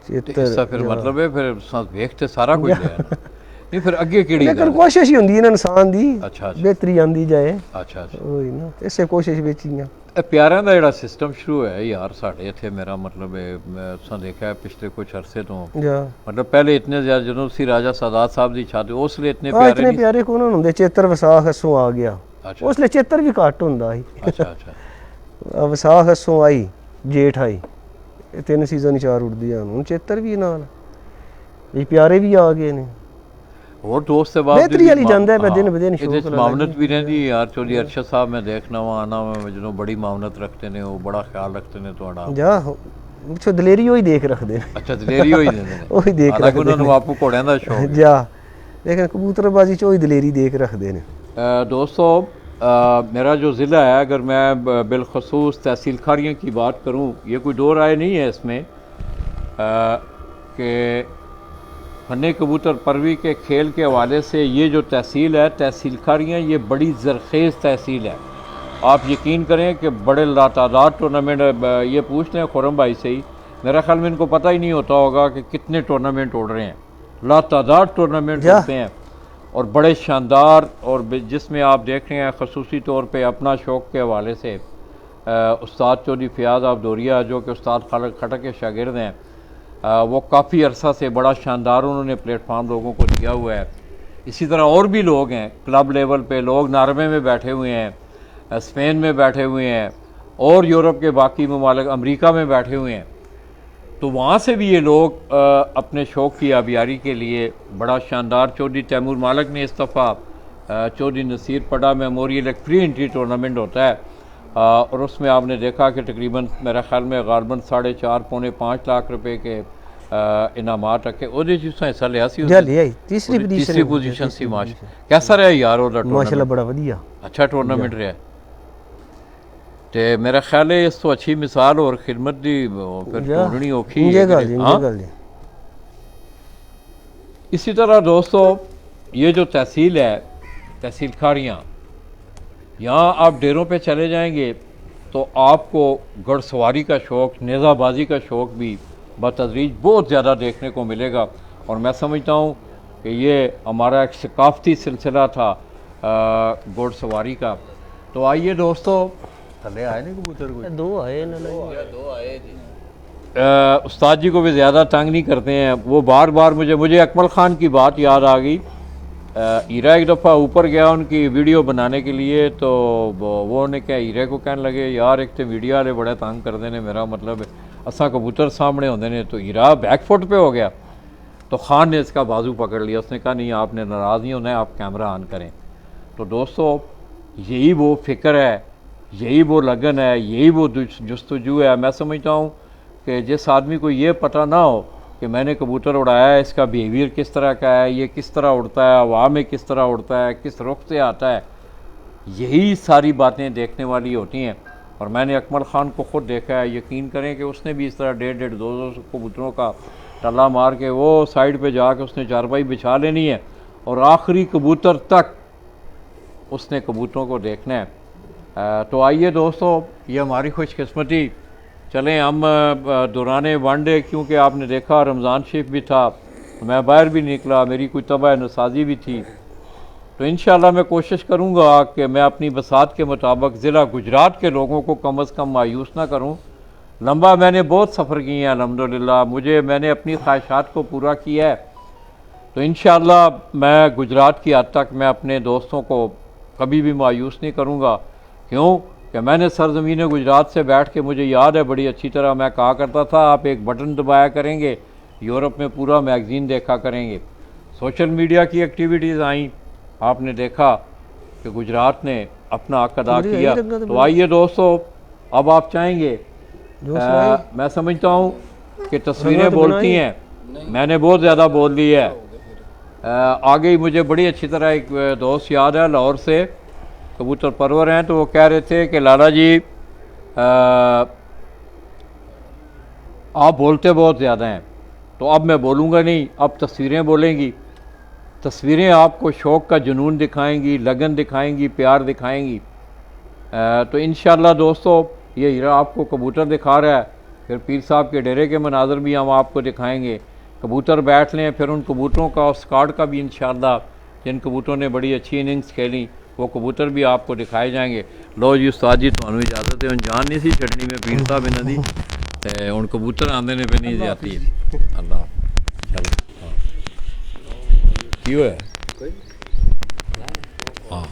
ਚੇਤਰ ਇਸ ਫਿਰ ਮਤਲਬ ਹੈ ਫਿਰ ਵੇਖਤੇ ਸਾਰਾ ਕੁਝ ਹੈ ਨਹੀਂ ਫਿਰ ਅੱਗੇ ਕਿਹੜੀ ਲੇਕਿਨ ਕੋਸ਼ਿਸ਼ ਹੀ ਹੁੰਦੀ ਹੈ ਇਨਸਾਨ ਦੀ ਅੱਛਾ ਬਿਹਤਰੀ ਆਂਦੀ ਜਾਏ ਅੱਛਾ ਉਹੀ ਨਾ ਇਸੇ ਕੋਸ਼ਿਸ਼ ਵਿੱਚ ਹੀ ਆ ਇਹ ਪਿਆਰਿਆਂ ਦਾ ਜਿਹੜਾ ਸਿਸਟਮ ਸ਼ੁਰੂ ਹੋਇਆ ਯਾਰ ਸਾਡੇ ਇੱਥੇ ਮੇਰਾ ਮਤਲਬ ਹੈ ਮੈਂ ਅਸਾਂ ਦੇਖਿਆ ਪਿਛਲੇ ਕੁਝ ਅਰਸੇ ਤੋਂ ਮਤਲਬ ਪਹਿਲੇ ਇਤਨੇ ਜ਼ਿਆਦਾ ਜਦੋਂ ਸੀ ਰਾਜਾ ਸਾਦਾਤ ਸਾਹਿਬ ਦੀ ਛਾਤੇ ਉਸ ਲਈ ਇਤਨੇ ਪਿਆਰੇ ਕੋਣ ਹੁੰਦੇ ਚੇਤਰ ਵਿਸਾਖ ਅਸੋਂ ਆ ਗਿਆ ਉਸ ਲਈ ਚੇਤਰ ਵੀ ਘੱਟ ਹੁੰਦਾ ਸੀ ਅੱਛਾ ਅੱਛਾ ਵਿਸਾਖ ਅਸੋਂ ਆਈ ਜੇਠ ਆਈ ਇਹ 3 ਸੀਜ਼ਨ 4 ਉੱਡਦੀਆਂ ਹੁਣ ਚੇਤਰ ਵੀ ਨਾਲ ਇਹ ਪਿਆਰੇ ਵੀ ਆ ਗਏ ਨੇ और दोस्त से बात बेहतरी वाली ਜਾਂਦਾ ਹੈ दिन बदिन शौक मामनत भी रहती है यार चौधरी अरशद साहब मैं देखना वहाँ आना मैं जो बड़ी मामनत रखते ने वो बड़ा ख्याल रखते ने थोड़ा जा मुझे दलेरी होई देख रखते हैं अच्छा दलेरी होई देते हैं ओही देख रखते हैं उन्होंने आपको घोड़ियां दा शौक जा लेकिन कबूतरबाजी च ओही दलेरी देख रखते हैं दोस्तों, मेरा जो ज़िला है, अगर मैं बिलखसूस तहसील खारियाँ की बात करूँ, ये कोई दो राय नहीं है इसमें कि फन्ने कबूतर परवी के खेल के हवाले से ये जो तहसील है, तहसील खारियाँ, ये बड़ी ज़रखेज़ तहसील है। आप यकीन करें कि बड़े लातादाद टूर्नामेंट, ये पूछ लें खुरम भाई से ही, मेरा ख्याल में इनको पता ही नहीं होता होगा कि कितने टूर्नामेंट उड़ रहे हैं। लातादाद टूर्नामेंट होते हैं और बड़े शानदार, और जिसमें आप देख रहे हैं खसूसी तौर पे अपना शौक़ के हवाले से उस्ताद चौधरी फ़ियाज़ आबदोरिया, जो कि उस्ताद खालिद खटक के शागिर्द हैं, वो काफ़ी अरसा से बड़ा शानदार उन्होंने प्लेटफार्म लोगों को दिया हुआ है। इसी तरह और भी लोग हैं क्लब लेवल पे, लोग नॉर्वे में बैठे हुए हैं, स्पेन में बैठे हुए हैं, और यूरोप के बाकी ममालिक, अमेरिका में बैठे हुए हैं। तो वहाँ से भी ये लोग अपने शौक़ की आबियारी के लिए बड़ा शानदार, चौधरी तैमूर मालिक ने इस दफ़ा चौधरी नसीर पड़ा मेमोरियल एक फ्री एंट्री टूर्नामेंट होता है, और उसमें आपने देखा कि तकरीबन मेरा ख्याल में गालबन 4.5 पौने 5 लाख रुपए के इनामात रखे। ਉਹਦੇ ਚ ਤੁਸੀਂ ਹਿੱਸਾ ਲਿਆ ਸੀ? तीसरी पोजीशन सी। कैसा रहा यार ਉਹਦਾ टूर्नामेंट? माशाल्लाह बड़ा वधिया, अच्छा टूर्नामेंट रहा। तो मेरा ख्याल है इस तो अच्छी मिसाल और खिदमत दी फिर ढूंढनी औखी है। इसी तरह दोस्तों, ये जो तहसील है, तहसील खारियाँ, यहाँ आप डेरों पे चले जाएंगे तो आपको घुड़सवारी का शौक़, नेज़ाबाजी का शौक़ भी बतदरीज बहुत ज़्यादा देखने को मिलेगा। और मैं समझता हूँ कि ये हमारा एक सकाफ़ती सिलसिला था घुड़सवारी का। तो आइए दोस्तों, थले आए नहीं कबूतर कोई? दो आए उस्ताद जी को भी ज़्यादा तंग नहीं करते हैं। वो बार बार मुझे अकमल ख़ान की बात याद आ गई। हीरा एक दफ़ा ऊपर गया उनकी वीडियो बनाने के लिए, तो वो ने क्या हीरे को कहने लगे, यार एक तो वीडियो वाले बड़ा तंग कर देने, मेरा मतलब असा कबूतर सामने होंगे ने। तो हीरा बैकफुट पे हो गया, तो खान ने इसका बाजू पकड़ लिया। उसने कहा नहीं, आपने नाराज़ नहीं होना है, आप कैमरा ऑन करें। तो दोस्तों, यही वो फ़िक्र है, यही वो लगन है, यही वो जस्तजू है। मैं समझता हूँ कि जिस आदमी को ये पता ना हो कि मैंने कबूतर उड़ाया है, इसका बिहेवियर किस तरह का है, ये किस तरह उड़ता है, हवा में किस तरह उड़ता है, किस रुख से आता है, यही सारी बातें देखने वाली होती हैं। और मैंने अकमल ख़ान को ख़ुद देखा है, यकीन करें कि उसने भी इस तरह 1.5 200 कबूतरों का टल्ला मार के वो साइड पे जाके उसने चारपाई बिछा लेनी है और आखिरी कबूतर तक उसने कबूतरों को देखना है। तो आइए दोस्तों, ये हमारी खुशकिस्मती, चलें हम दौरान वनडे, क्योंकि आपने देखा रमज़ान शरीफ भी था, मैं बाहर भी निकला, मेरी कोई तबाह नसाजी भी थी। तो इंशाअल्लाह मैं कोशिश करूँगा कि मैं अपनी बसात के मुताबिक ज़िला गुजरात के लोगों को कम अज़ कम मायूस ना करूँ। लंबा मैंने बहुत सफ़र किए हैं अल्हम्दुलिल्लाह, मैंने अपनी ख्वाहिशात को पूरा किया है। तो इंशाअल्लाह मैं गुजरात की हद तक मैं अपने दोस्तों को कभी भी मायूस नहीं करूँगा। क्यों कि मैंने सरज़मीन गुजरात से बैठ के, मुझे याद है बड़ी अच्छी तरह, मैं कहा करता था आप एक बटन दबाया करेंगे, यूरोप में पूरा मैगज़ीन देखा करेंगे। सोशल मीडिया की एक्टिविटीज़ आई, आपने देखा कि गुजरात ने अपना हक अदा किया। तो आइए दोस्तों, अब आप चाहेंगे, मैं समझता हूँ कि तस्वीरें बोलती हैं, मैंने बहुत ज़्यादा बोल दी है। आगे ही मुझे बड़ी अच्छी तरह एक दोस्त याद है लाहौर से, कबूतर परवर हैं, तो वो कह रहे थे कि लाला जी आप बोलते बहुत ज़्यादा हैं। तो अब मैं बोलूँगा नहीं, अब तस्वीरें बोलेंगी। तस्वीरें आपको शौक़ का जुनून दिखाएंगी, लगन दिखाएंगी, प्यार दिखाएंगी। तो इंशाअल्लाह दोस्तों, ये हीरा आपको कबूतर दिखा रहा है, फिर पीर साहब के डेरे के मनाजर भी हम आपको दिखाएंगे। कबूतर बैठ लें, फिर उन कबूतरों का और स्क्वाड का भी इंशाअल्लाह, जिन कबूतरों ने बड़ी अच्छी इनिंग्स खेली, वो कबूतर भी आपको दिखाए जाएंगे। लो जी उस्ताद जी, तो इजाज़त है, जान नहीं सी छड़नी में पीर साहब इन्हों दी, तो हूँ कबूतर आते ने पे नहीं जाती। अल्लाह चलो की होया? हाँ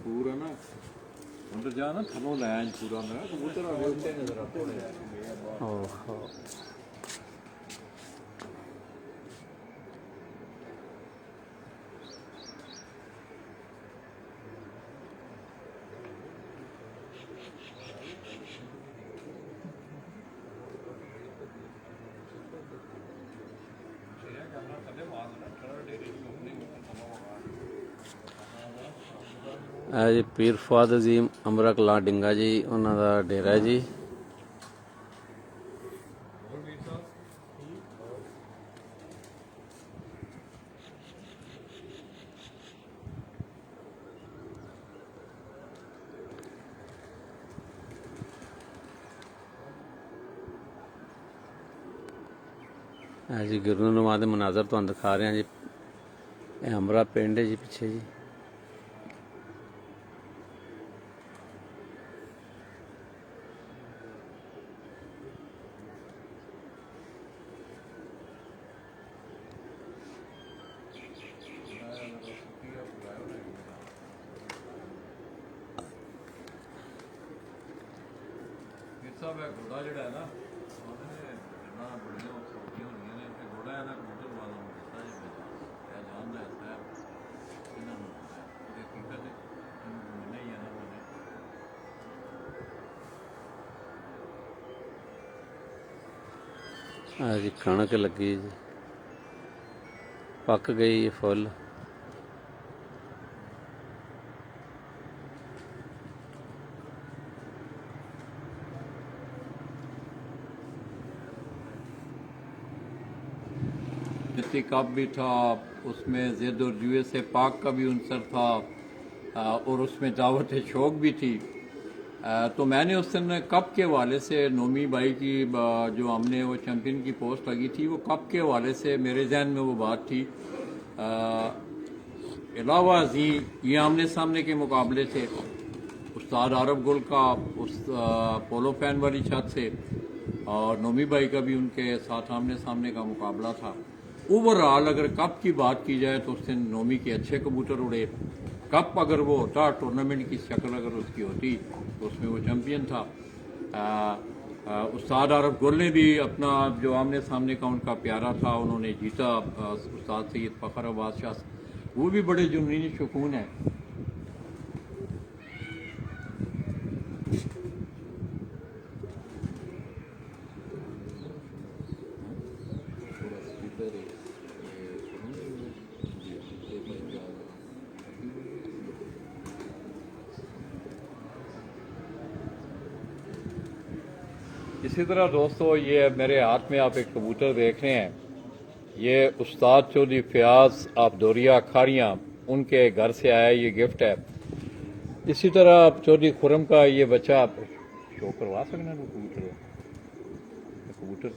पूरा ना अंदर जाना, थलों लैन पूरा मेरा कबूतर आ गए नजर आते हैं। ਇਹ ਜੀ ਪੀਰ ਫੁਆਦ ਅਜ਼ੀਮ ਅਮਰਾ ਕਲਾਂ ਡਿੰਗਾ ਜੀ, ਉਹਨਾਂ ਦਾ ਡੇਰਾ ਹੈ ਜੀ। ਇਹ ਜੀ ਗੁਰਨੂੰਨੁਮਾ ਦੇ ਮਨਾਜ਼ਰ ਤੁਹਾਨੂੰ ਦਿਖਾ ਰਹੇ ਹਾਂ ਜੀ। ਇਹ ਅਮਰਾ ਪਿੰਡ ਹੈ ਜੀ ਪਿੱਛੇ ਜੀ। ਸਾਹਿਬ ਇਹ ਘੋੜਾ ਜਿਹੜਾ ਹੈ ਨਾ ਉਹਨੇ ਨਾ ਬੜੀਆਂ ਸੌਖੀਆਂ ਹੁੰਦੀਆਂ ਨੇ ਤੇ ਘੋੜਾ ਇਹਨਾਂ ਕੰਪਿਊਟਰ ਵਾਲਾ ਨੂੰ ਦਿੱਤਾ ਜੀ ਇਹ ਜਾਣਦਾ ਹੈ ਸਾਹਿਬ ਇਹਨਾਂ ਨੂੰ ਇਹ ਹਕੀਕਤ ਹੈ ਨਹੀਂ ਹੈ ਨਾ ਆ ਜੀ ਕਣਕ ਲੱਗੀ ਜੀ, ਪੱਕ ਗਈ ਫੁੱਲ। कप भी था, उसमें ज़िद और जुए से पाक का भी उनसर था और उसमें दावत शौक भी थी। तो मैंने उस दिन कप के हवाले से नोमी भाई की जो हमने वो चैम्पियन की पोस्ट लगी थी, वो कप के हवाले से मेरे जहन में वो बात थी। अलावा जी ये आमने सामने के मुकाबले थे उस्ताद आरब गुल का उस पोलो फैन वाली छत से, और नोमी भाई का भी उनके साथ आमने सामने का मुकाबला था। ओवरऑल अगर कप की बात की जाए तो उस दिन नोमी के अच्छे कबूतर उड़े। कप अगर वो होता, टूर्नामेंट की शक्ल अगर उसकी होती तो उसमें वो चैम्पियन था। उस्ताद आरब गुल ने भी अपना जो आमने सामने का उनका प्यारा था उन्होंने जीता, उस्ताद सैयद फ़खर अब्बास शाह, वो भी बड़े जुनूनी शौकीन है। इसी तरह दोस्तों ये मेरे हाथ में आप एक कबूतर देख रहे हैं, ये उस्ताद चौधरी फयाज आबदोरिया खारियाँ उनके घर से आया ये गिफ्ट है। इसी तरह आप चौधरी खुरम का ये बच्चा शौक करवा सकना कबूतर कबूतर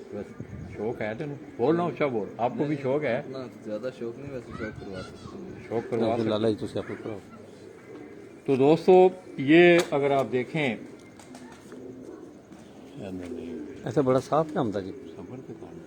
शौक है तेन बोल ना ऊँचा बोल, आपको भी शौक है ना? ज्यादा शौक नहीं, वैसे शौक करवा सकते हैं। शौक करवा सकते। लाला जी तुझे आप करो। तो दोस्तों ये अगर आप देखें ऐसा बड़ा साफ क्या होता जी? सफर के कारण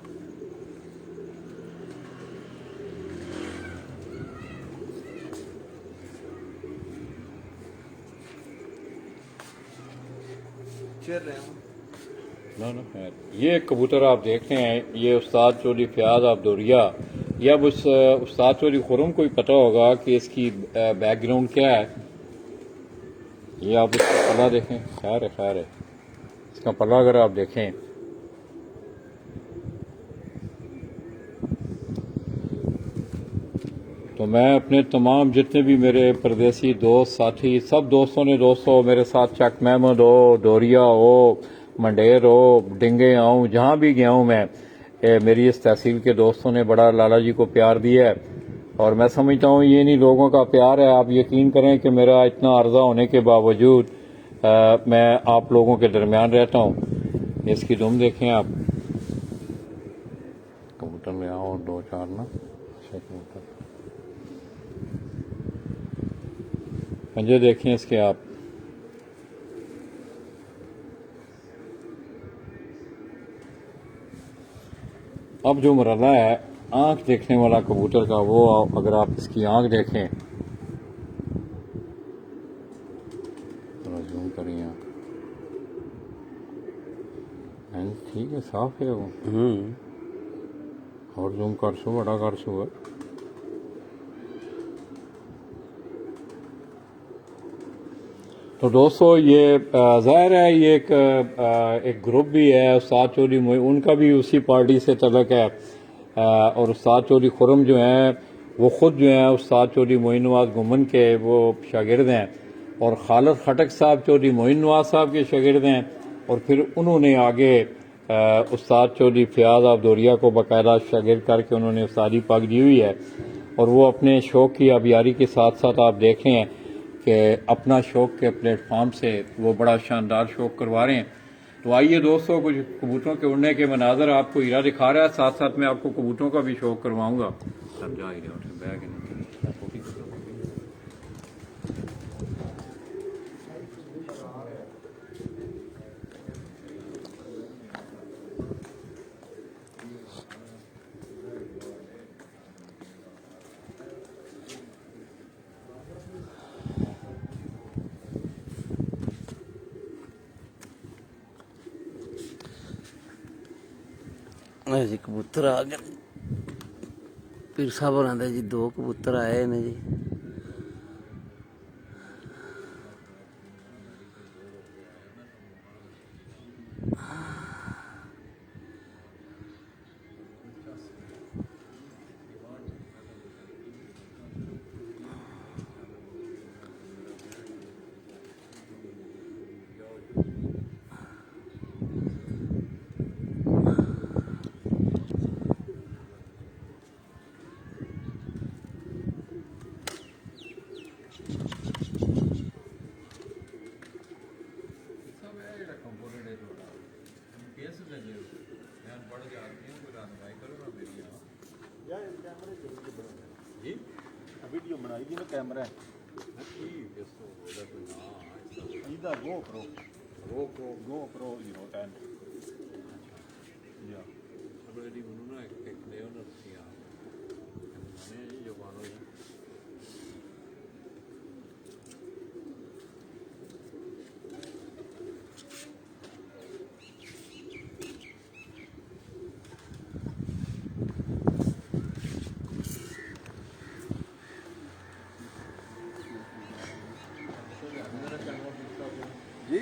चल रहे हैं ना खैर, ये कबूतर आप देख रहे हैं, ये उस्ताद चौधरी फयाज आबदोरिया, या अब उस उस्ताद चौधरी खुरम को ही पता होगा कि इसकी बैकग्राउंड क्या है। ये आप इसका पल्ला देखें, खैर है इसका पल्ला अगर आप देखें तो मैं अपने तमाम जितने भी मेरे परदेसी दोस्त साथी सब दोस्तों ने दोस्तों मेरे साथ चक महमद हो, डोरिया हो, मंडेर हो, डिंगे आऊँ, जहाँ भी गया हूँ मैं, मेरी इस तहसील के दोस्तों ने बड़ा लाला जी को प्यार दिया है। और मैं समझता हूँ ये नहीं लोगों का प्यार है। आप यकीन करें कि मेरा इतना अर्जा होने के बावजूद मैं आप लोगों के दरमियान रहता हूँ। इसकी दुम देखें आप, कबूतर ले आओ 2-4 ना अच्छे कबूतर, पंजे देखें इसके आप। अब जो मरला है आंख देखने वाला कबूतर का, वो अगर आप इसकी आंख देखें, थोड़ा जूम करिए आंख, ठीक है साफ है वो। और जूम कर सो, बड़ा कर सो है। तो दोस्तों ये ज़ाहिर है ये एक ग्रुप भी है उस्ताद चौधरी मोइन, उनका भी उसी पार्टी से तलक है। और उस्ताद चौधरी खुरम जो हैं वो ख़ुद जो हैं उस्ताद चौधरी मोइन नवाज गुमन के वो शागिर्द हैं। और खालिद खटक साहब चौधरी मोइन नवाज साहब के शागिर्द हैं, और फिर उन्होंने आगे उस्ताद चौधरी फयाज अब्दोरिया को बाकायदा शागिर्द करके उन्होंने उस्तादी पग दी हुई है, और वो अपने शौक़ की आबियारी के साथ साथ आप देख रहे हैं कि अपना शौक़ के प्लेटफॉर्म से वो बड़ा शानदार शौक़ करवा रहे हैं। तो आइए दोस्तों, कुछ कबूतरों के उड़ने के मनाजर आपको हीरा दिखा रहा है, साथ साथ मैं आपको कबूतरों का भी शौक़ करवाऊँगा। जी कबूतर आ गए पीर साहब होरां दे जी, 2 कबूतर आए ने जी। वीडियो बनाई जी मैं कैमरा ਇਹਦਾ GoPro GoPro 10 या ਅਗਲੇ ਮੈਨੂੰ ਨਾ ਇੱਕ ਦੇ ਉਹਨਾਂ ਸੀ ਆ ਮੈਂ ਜੀ ਜਵਾਨੋ ਜੀ जी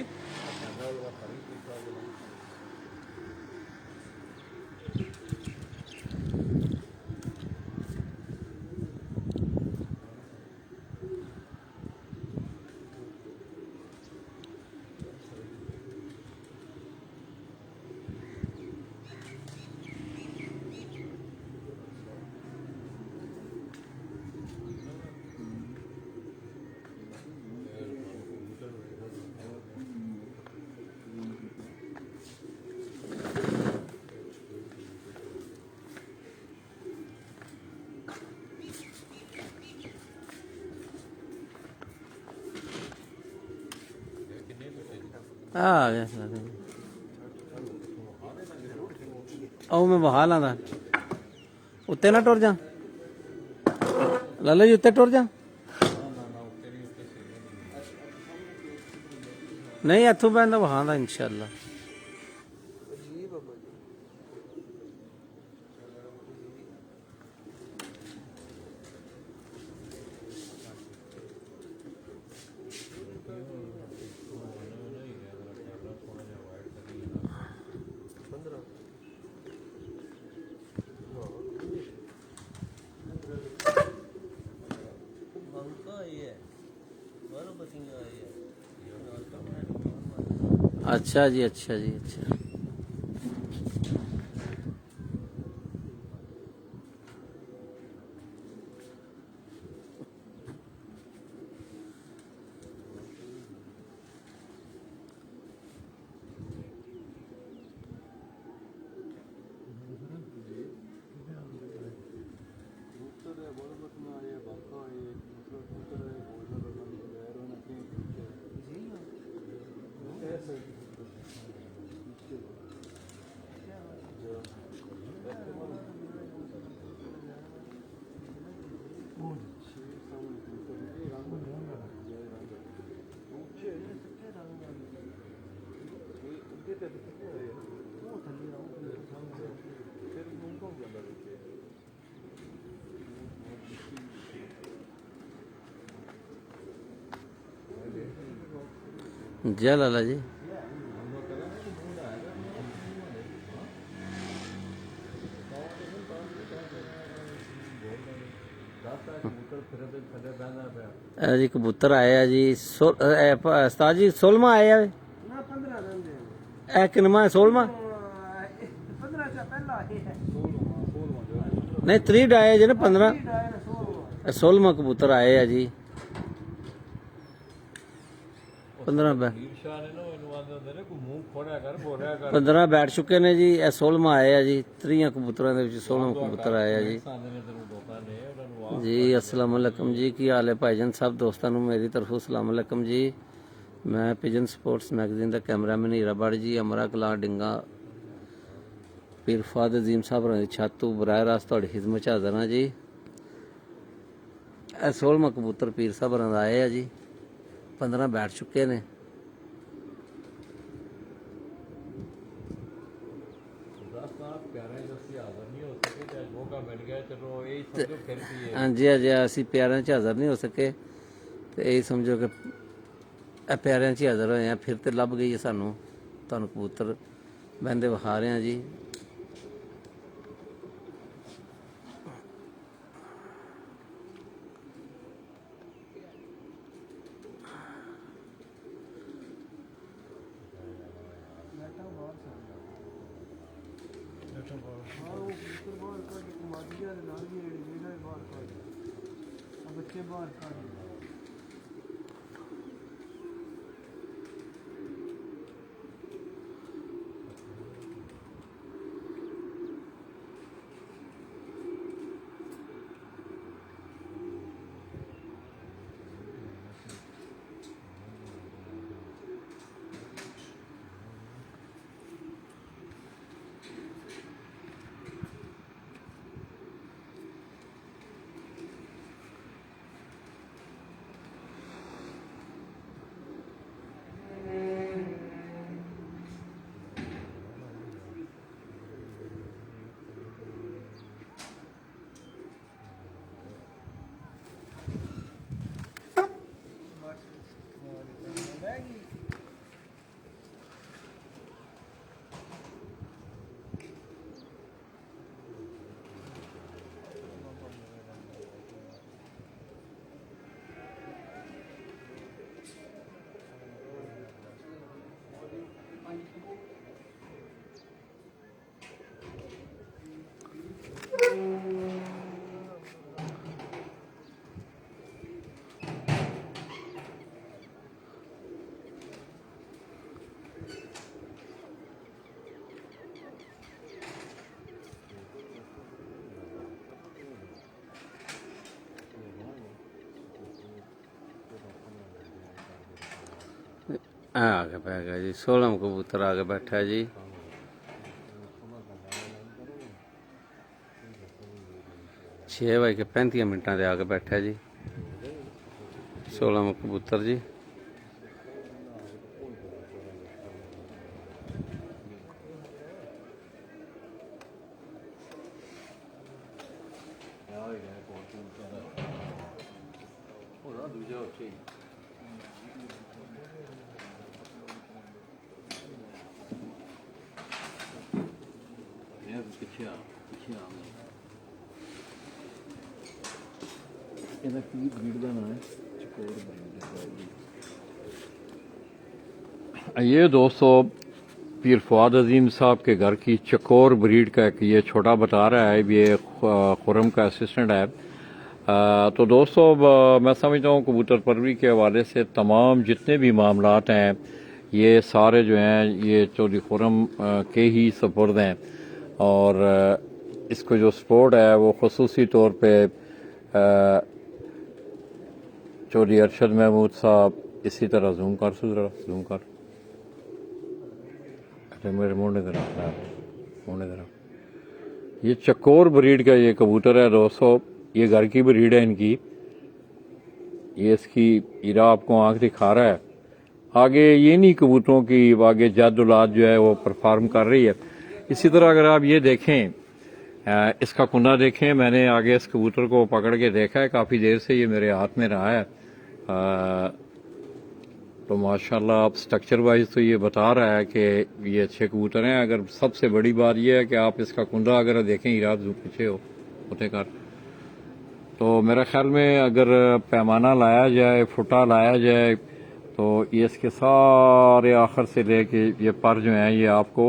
आ गया आओ मैं बहा लांदा उत्ते ना टुर जा लाला जी, उत्ते टुर जा नहीं इथों पैंदा बहांदा इंशाअल्लाह। अच्छा जी, अच्छा जी, अच्छा। जय लाला जी। ਇਹ ਜੀ ਕਬੂਤਰ ਆਏ ਆ ਜੀ ਉਸਤਾਦ ਜੀ 16ਵਾਂ ਆਏ ਆ ਨਾ 15 ਰਹਿੰਦੇ ਇਹ ਕਿੰਨਵਾਂ 16ਵਾਂ 15 ਚਾ ਪਹਿਲਾ ਇਹ ਹੈ ਨਹੀਂ 3 ਆਏ ਜੀ ਨਾ 15 ਡਾਇਰ 16 ਇਹ 16ਵਾਂ ਕਬੂਤਰ ਆਏ ਆ ਜੀ 15 ਸ਼ਾਹ ਨੇ ਨਾ ਇਹਨੂੰ ਆਂਦੇ ਹੁੰਦੇ ਨੇ ਕੋਈ ਮੂੰਹ ਖੋੜਿਆ ਕਰ ਬੋਲਿਆ ਕਰ 15 ਬੈਠ ਚੁੱਕੇ ਨੇ ਜੀ ਇਹ 16ਵਾਂ ਆਏ ਆ ਜੀ 30 ਕਬੂਤਰਾਂ ਦੇ ਵਿੱਚ 16ਵਾਂ ਕਬੂਤਰ ਆਏ ਆ ਜੀ ਸਾਨੇ ਨੇ ਤੈਨੂੰ ਦੋਤਾ ਨੇ ਉਹਨਾਂ ਨੂੰ ਜੀ अस्सलाम वालेकुम जी की हाल है भाईजान सब दोस्तों ਨੂੰ मेरी तरफों अस्सलाम वालेकुम जी मैं पिजन स्पोर्ट्स मैगजीन ਦਾ ਕੈਮਰਾਮੈਨ ਹੀਰਾ ਬੜ ਜੀ ਅਮਰਾ ਕਲਾ ਡਿੰਗਾ ਪੀਰ ਫਾਦ ਅਜ਼ੀਮ ਸਾਹਿਬ ਰਾਂ ਛੱਤ ਤੋਂ ਬਰਾਹ ਰਾਸਤ ਤੁਹਾਡੀ ਖਿਦਮਤ ਚ ਹਾਜ਼ਰ ਹਾਂ ਜੀ ਇਹ 16ਵਾਂ ਕਬੂਤਰ ਪੀਰ ਸਾਹਿਬ ਰਾਂ ਦਾ ਆਏ ਆ ਜੀ 15 ਬੈਠ ਚੁੱਕੇ ਨੇ ਹਾਂਜੀ ਅਜੇ ਅਸੀਂ ਪਿਆਰਿਆਂ 'ਚ ਹਾਜ਼ਰ ਨਹੀਂ ਹੋ ਸਕੇ ਤੇ ਇਹ ਸਮਝੋ ਕਿ ਇਹ ਪਿਆਰਿਆਂ 'ਚ ਹੀ ਹਾਜ਼ਰ ਹੋਏ ਆ ਫਿਰ ਤੇ ਲੱਭ ਗਈ ਹੈ ਸਾਨੂੰ ਤੁਹਾਨੂੰ ਕਬੂਤਰ ਬਹਿੰਦੇ ਵਿਖਾ ਰਹੇ ਆ ਜੀ ਬੱਚੇ ਬਾਹਰ ਕੱਢ ਆ ਕੇ ਪੈ ਗਿਆ ਜੀ 16ਵਾਂ ਕਬੂਤਰ ਆ ਕੇ ਬੈਠਾ ਜੀ ਛੇ ਵਜੇ ਕੇ 35 ਮਿੰਟਾਂ ਤੇ ਆ ਕੇ ਬੈਠਾ ਜੀ 16ਵਾਂ ਕਬੂਤਰ ਜੀ ਇਹਦਾ ਕੀ ਬਰੀਡ ਦਾ ਨਾਮ ਹੈ ਚਕੋਰ ब्रीड ये दोस्तों पीर फवाद अजीम साहब के घर की चकोर ब्रीड का एक ये छोटा बता रहा है ये खुरम का असिस्टेंट है तो दोस्तों मैं समझता हूँ कबूतर परवरी के हवाले से तमाम जितने भी मामलात हैं ये सारे जो हैं ये चौधरी खुरम के ही सपुर्द हैं और इसको जो सपोर्ट है वो खुसूसी तौर पे चौधरी अरशद महमूद साहब इसी तरह जूम कर जूम कर मेरे मुंडे तरफ ये चकोर ब्रीड का ये कबूतर है दोस्तों ये घर की ब्रीड है इनकी ये इसकी हीरा आपको आंख दिखा रहा है आगे ये नहीं कबूतरों की आगे जद औलाद जो है वो परफॉर्म कर रही है इसी तरह अगर आप ये देखें इसका कुंडा देखें मैंने आगे इस कबूतर को पकड़ के देखा है काफ़ी देर से ये मेरे हाथ में रहा है तो माशाल्लाह आप स्ट्रक्चर वाइज तो ये बता रहा है कि ये अच्छे कबूतर हैं अगर सबसे बड़ी बात ये है कि आप इसका कुंडा अगर देखें हीरा पीछे हो होते कर तो मेरे ख्याल में अगर पैमाना लाया जाए, फुटा लाया जाए, तो ये इसके सारे आखिर से लेके ये पर जो हैं ये आपको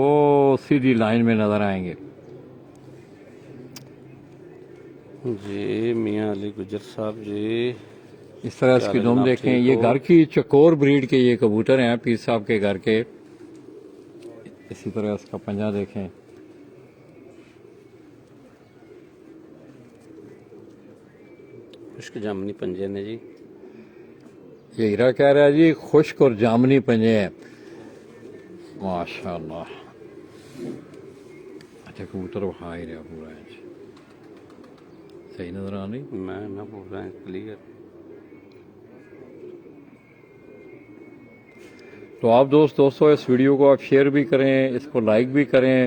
सीधी लाइन में नज़र आएंगे। जी मियाँ अली गुजर साहब जी, इस तरह इसकी दुम आप देखें। ठीक ये हो? घर की चकोर ब्रीड के ये कबूतर हैं, पीर साहब के घर के। इसी तरह इसका पंजा देखें। खुश्क जामनी पंजे ने जी। ये हीरा कह रहा है जी खुश्क और जामनी पंजे हैं, माशाल्लाह। अच्छा कबूतर खा ही रहा पूरा है, सही नजर आ रही। मैं बोल रहा हूँ क्लियर। तो आप दोस्तों इस वीडियो को आप शेयर भी करें, इसको लाइक भी करें।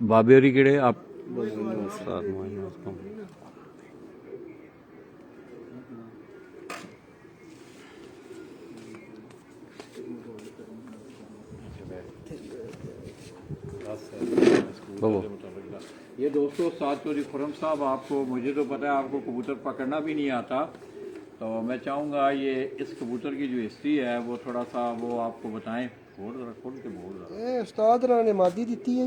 बाबे होरी किड़े आप उस्ताद मोइन उसको। ये दोस्तों साथ चौधरी खुरम साहब, आपको मुझे तो पता है आपको कबूतर पकड़ना भी नहीं आता, तो मैं चाहूँगा ये इस कबूतर की जो हिस्ट्री है वो थोड़ा सा वो आपको बताएं। बोल जरा खोल के बोल रहा ਇਹ ਉਸਤਾਦ ਰਾਂ ਨੇ ਮਾਦੀ ਦਿੱਤੀ ਹੈ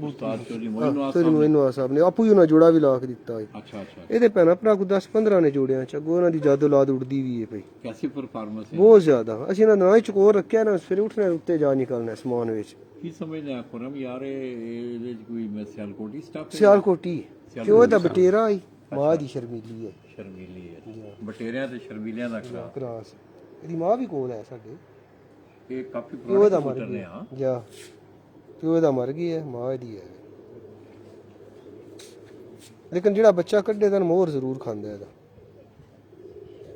उस्ताद चौधरी मोइन नवाज ਤੇਰੀ साहब ने- ਮੈਨੂੰ ਸਾਹਿਬ ਨੇ ਆਪੂ ਹੀ ਉਹਨਾਂ ਜੋੜਾ ਵੀ ਲਾ ਕੇ ਦਿੱਤਾ ਹੈ अच्छा अच्छा, ਇਹਦੇ ਭੈਣਾਂ ਭਰਾ ਕੋ 10-15 ਨੇ ਜੋੜਿਆਂ ਚ ਅੱਗੋਂ ਉਹਨਾਂ ਦੀ ਜਾਦੋ ਲਾਦ ਉੜਦੀ ਵੀ ਹੈ ਭਈ कैसी परफॉर्मेंस है? ਬਹੁਤ ਜ਼ਿਆਦਾ ਅਸੀਂ ਇਹਨਾਂ ਦਾ ਨਾਂ ਹੀ ਚਕੋਰ ਰੱਖਿਆ ਨਾ ਸਵੇਰੇ ਉੱਠਣਾ ਉੱਤੇ ਜਾ ਨਿਕਲਣਾ ਸਮਾਨ ਵਿੱਚ की समझना है खुरम यार ये कोई मैं सियालकोटी स्टाफ ਸਿਆਲਕੋਟੀ ਤੇ ਉਹਦਾ ਬਟੇਰਾ ਹੀ ਮਾਂ ਦੀ ਸ਼ਰਮੀਲੀ ਹੈ शर्मीली है, बटेरिया ते शर्मीलियां दा खरा। ਕਰਾਸ ਇਹਦੀ ਮਾਂ ਵੀ ਕੋਲ ਹੈ ਸਾਡੇ ये काफी ਪਿਓ पुराने ਦਾ ਮਰ कबूतर ने। ਗਿਆ हाँ ਜਾ ਪਿਓ ਦਾ ਮਰ ਗਿਆ ਹੈ, ਮਾਂ ਦੀ ਹੈ ਲੇਕਿਨ ਜਿਹੜਾ ਬੱਚਾ ਕੱਢੇ ਤਾਂ ਮੋਹਰ ਜ਼ਰੂਰ ਖਾਂਦਾ ਇਹਦਾ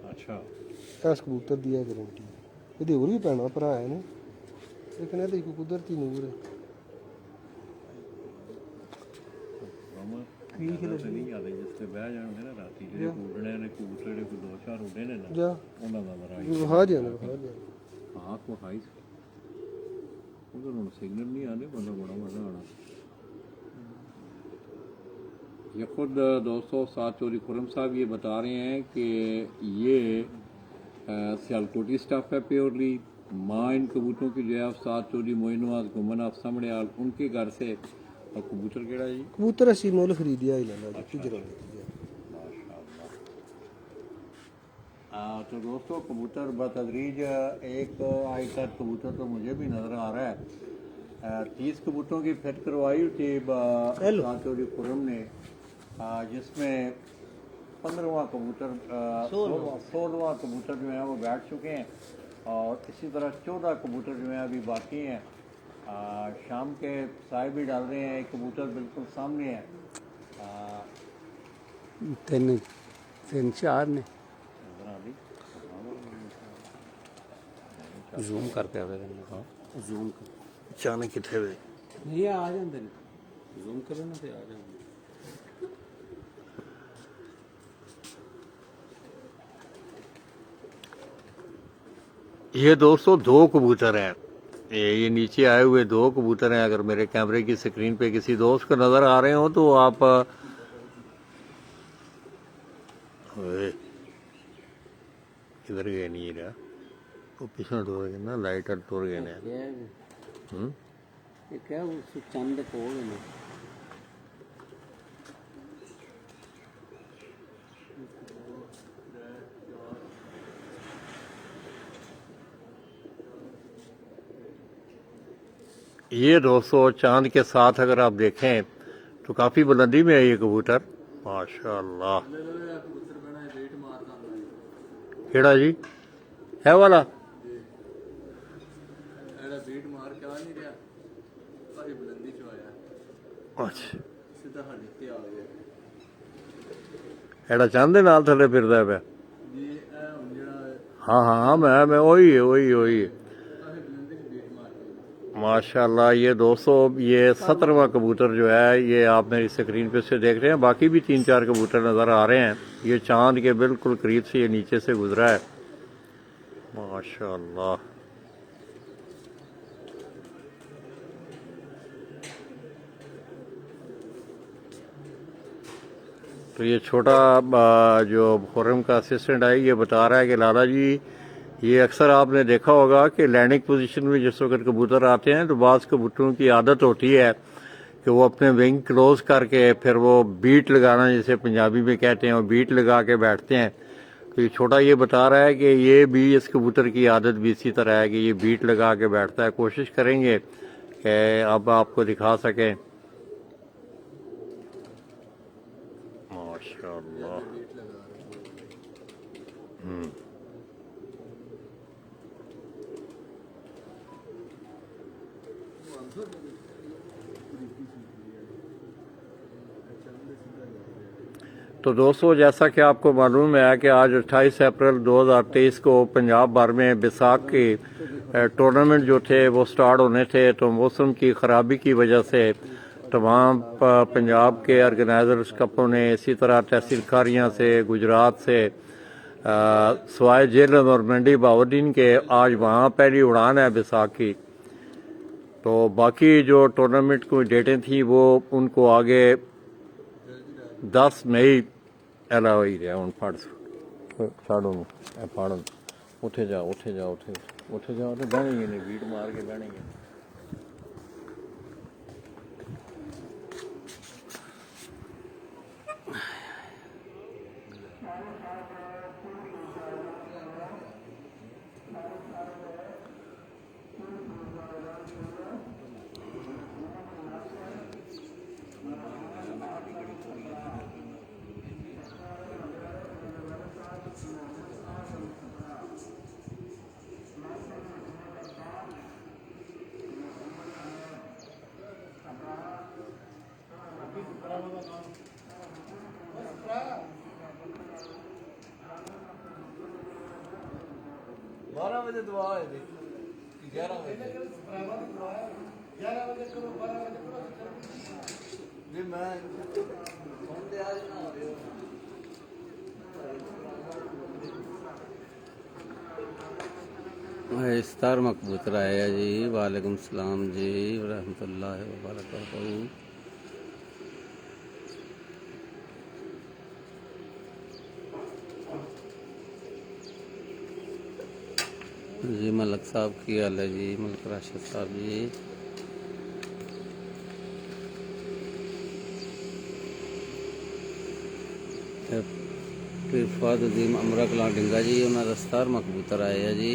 अच्छा, ਇਸ ਕਬੂਤਰ ਦੀ ਹੈ ਗਾਰੰਟੀ। ਇਹਦੇ ਹੋਰ ਵੀ ਭੈਣਾਂ ਭਰਾ ਹੈ ਨੇ ਲੇਕਿਨ ਇਹਦੇ ਇੱਕ ਕੁਦਰਤੀ ਨੂਰ ਹੈ। ठीक है तो नहीं आते जिससे बह जाने ना राती जेडे उड़ने ने कबूतर जेडे कोई 2-4 उड़े ने ना ਜਾ ਉਹਨਾਂ ਦਾ ਮਰਾ ਵਿਖਾ ਦਿਆਂ ਵਿਖਾ ਦਿਆਂ हाँ को हाई उधर उन सिग्नल नहीं आने, बंदा बड़ा मजा आना। ये खुद दोस्तों साथ चौधरी खुरम साहब ये बता रहे हैं कि ये सियालकोटी स्टाफ है प्योरली। माँ इन कबूतरों की जो है उस्ताद चौधरी मोइन नवाज गुमन आप सामने आल उनके घर से। और कबूतर केड़ा जी? ਕਬੂਤਰ ਅਸੀਂ ਮੁੱਲ ਖਰੀਦਿਆ ਹੀ ਲੈਣਾ ਜੀ ਪਿਜਰਾ तो दोस्तों कबूतर बतदरीज एक आयकर कबूतर तो मुझे भी नज़र आ रहा है। 30 कबूतरों की फिट करवाई थी चौधरी खुरम ने, जिसमें 15वां कबूतर 16वां कबूतर जो है वो बैठ चुके हैं और इसी तरह 14 कबूतर जो हैं अभी बाकी हैं। शाम के साए भी डाल रहे हैं। एक कबूतर बिल्कुल सामने है। तीन चार ने ਜ਼ੂਮ ਕਰਕੇ ਆਵੇ ਜ਼ੂਮ ਕਰ ਅਚਾਨਕ ਕਿੱਥੇ ਵੇ ਨਹੀਂ ਆ ਜਾਂਦੇ ਨੇ ਜ਼ੂਮ ਕਰੋ ਨਾ ਤੇ ਆ ਜਾਂਦੇ। ये दोस्तों 2 कबूतर हैं, ये नीचे आए हुए 2 कबूतर हैं। अगर मेरे कैमरे की स्क्रीन पे किसी दोस्त को नज़र आ रहे हो तो आप इधर गए नहीं रहा वो पिछले टुर गए ना, लाइट टुर गए ने। ਇਹ ਕਹਿ ਉਸ ਚੰਦ ਕੋਲ ਨੇ ये दोस्तों चांद के साथ अगर आप देखें तो काफ़ी बुलंदी में है ये कबूतर, माशाल्लाह। केड़ा जी है वाला? अच्छा, एड़ा चांद दे नाल थले फिरदा है। हाँ हाँ मैं वही है वही है माशाल्लाह। ये दोस्तों ये 17वां कबूतर जो है ये आप मेरी स्क्रीन पे से देख रहे हैं। बाकी भी 3-4 कबूतर नज़र आ रहे हैं। ये चांद के बिल्कुल करीब से ये नीचे से गुजरा है, माशाल्लाह। तो ये छोटा जो खुर्रम का असिस्टेंट है ये बता रहा है कि लाला जी ये अक्सर आपने देखा होगा कि लैंडिंग पोजीशन में जिस वक्त कबूतर आते हैं तो बाज़ कबूतरों की आदत होती है कि वो अपने विंग क्लोज करके फिर वो बीट लगाना जिसे पंजाबी में कहते हैं वो बीट लगा के बैठते हैं। तो ये छोटा ये बता रहा है कि ये भी इस कबूतर की आदत भी इसी तरह है कि ये बीट लगा के बैठता है। कोशिश करेंगे कि अब आपको दिखा सकें। माशाल्लाह। तो दोस्तों जैसा कि आपको मालूम है कि आज 28 अप्रैल 2023 को पंजाब भर में बैसाख के टूर्नामेंट जो थे वो स्टार्ट होने थे, तो मौसम की ख़राबी की वजह से तमाम पंजाब के ऑर्गेनाइजर्स कपों ने इसी तरह तहसील खारियाँ से गुजरात से सवाए जेलम और मंडी बाउद्दीन के आज वहाँ पहली उड़ान है बैसाख की। तो बाकी जो टूर्नामेंट की डेटें थी वो उनको आगे 10 मई अलाउ ही रहा हूँ। फड़ छाड़ो फड़ उठे जाओ उठे जाओ उठे जाओ तो बहने ही नहीं बीट मार के बहने ही। बारह बजे दुआ है 11 बजे जी मैं सुनते आज ना हो रही हो। इस्तार मकबूतर आया जी। वालेकुम सलाम जी रहमतुल्लाहि व बरकातहू। जी मलक साहब की हाल है जी, मलक राशिद साहब जी। फिर फादुद्दीन अमरा कलां डिंगा जी उन्होंने दस्तार मकबूतर आए है जी।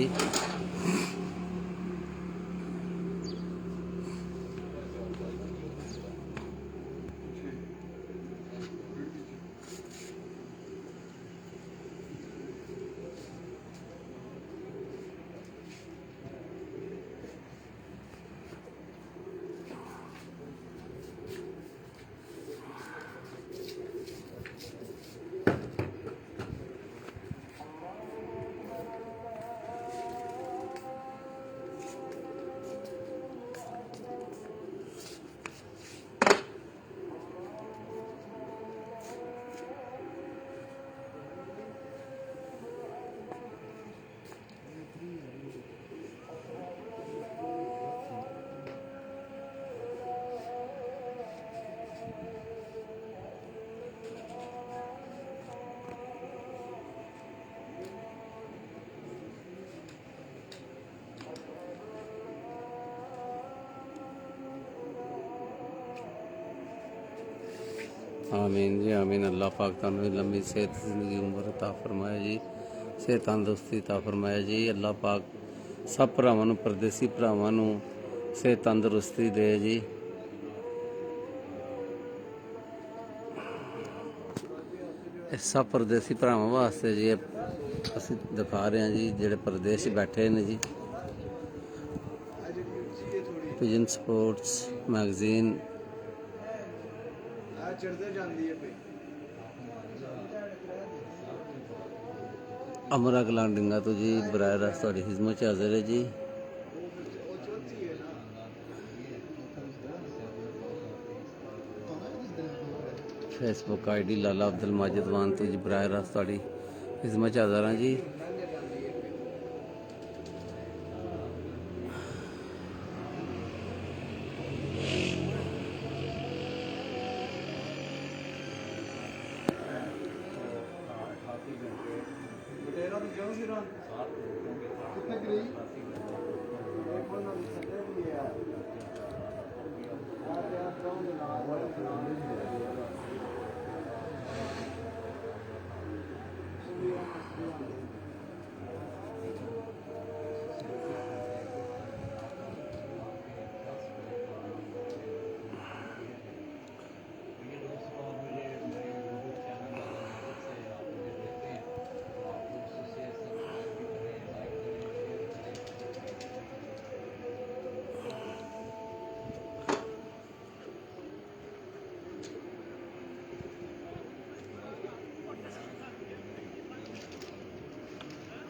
आमीन जी आमीन। अल्लाह पाक तुहानू लंबी सेहत जिंदगी उम्र अता फरमाए जी, सेहत तंदुरुस्ती अता फरमाए जी। अल्लाह पाक सब भरावां नू परदेसी भरावां नू सेहत तंदुरुस्ती दे जी। सब परदेसी भरावां वास्ते जी असीं दिखा रहे हैं जी जेड़े परदेश बैठे ने जी। पिजन स्पोर्ट्स मैगजीन अमरा कलां डिंगा तो जी बराह रास्त तुहाडी खिदमत च हाज़िर है जी। फेसबुक ID लाला अब्दुल माजिद वान तो जी बराह रास्त तुहाडी खिदमत च हाज़िर हाँ जी।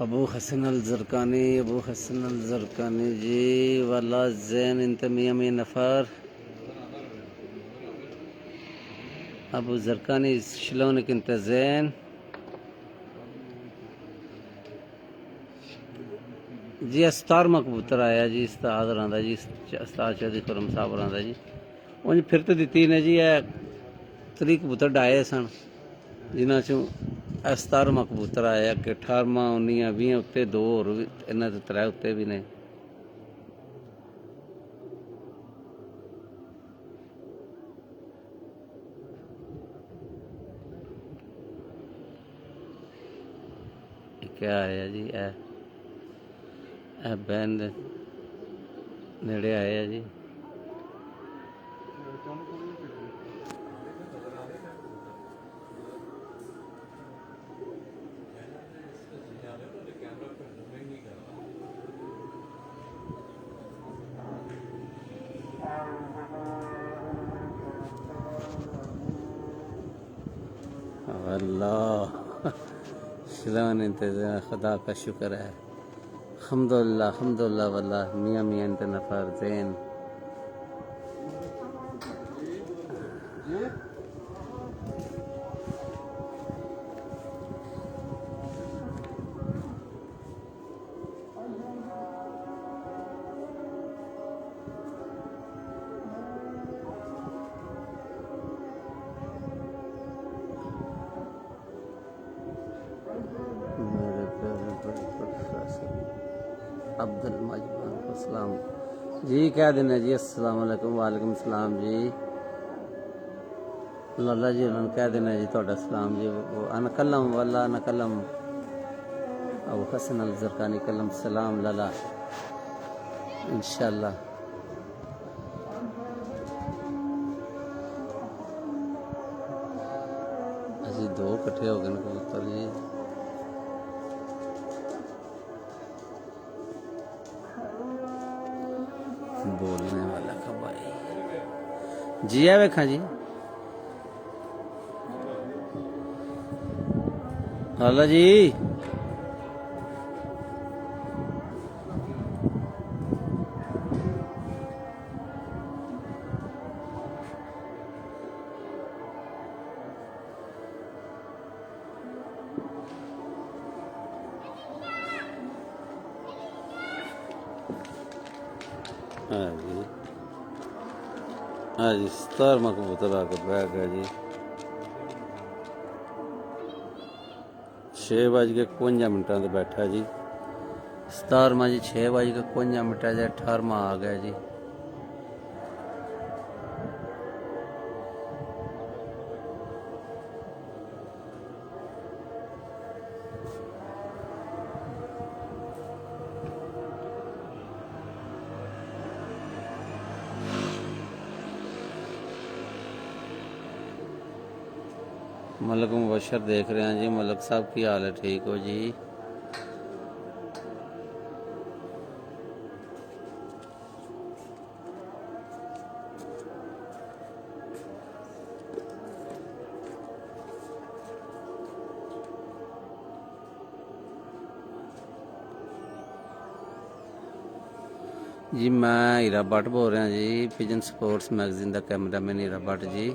अबू हसन अल जरकानी जी वाला जैन इंतमिया में नफ़र अबू जरकानी शलोन किंत जैन जी अस्तार कबूतर आया जी उस्ताद रांदा जी उस्ताद चौधरी खुरम साहब रांदा जी उंज फिर तो दिती ने जी 30 कबूतर डाए सन जिन्हां चों 17वां कबूतर आया कि 18वां 19 20 उत्ते 2 होर भी इन्हां ते 3 उत्ते भी ने क्या आया जी ए बैन दे नेड़े आया जी अल्लाह शिलान इंतज़ार खुदा का शुक्र है हम्दुलिल्लाह वल्लाह मियाँ मियाँ इंत नफ़र ज़ैन मेरे प्यारे प्रोफेसर अब्दुल मजीद अस्सलाम जी क्या दिन है जी अस्सलाम वालेकुम वालेकुम सलाम जी लाला जी उन्होंने कह देना जी थोड़ा सलाम जी वो अनकलम वल्ला अनकलम अबू हसन अल जरकानी कलम सलाम लाला इंशाल्लाह अजी 2 इकट्ठे हो गए कबूतर जी बोलने वाला का भाई जी है वेखा जी लाला जी हाँ जी 17वां कबूतर आकर बैठ गया जी 6:51 से बैठा जी 17वां जी 6:51 से 18वां आ गया जी मलक मुबशर देख रहे हैं जी मलक साहब की हाल है ठीक हो जी जी मैं हीरा भट्ट बोल रहा जी पिजन स्पोर्ट्स मैगजीन का कैमरामैन हीरा Bhatt ji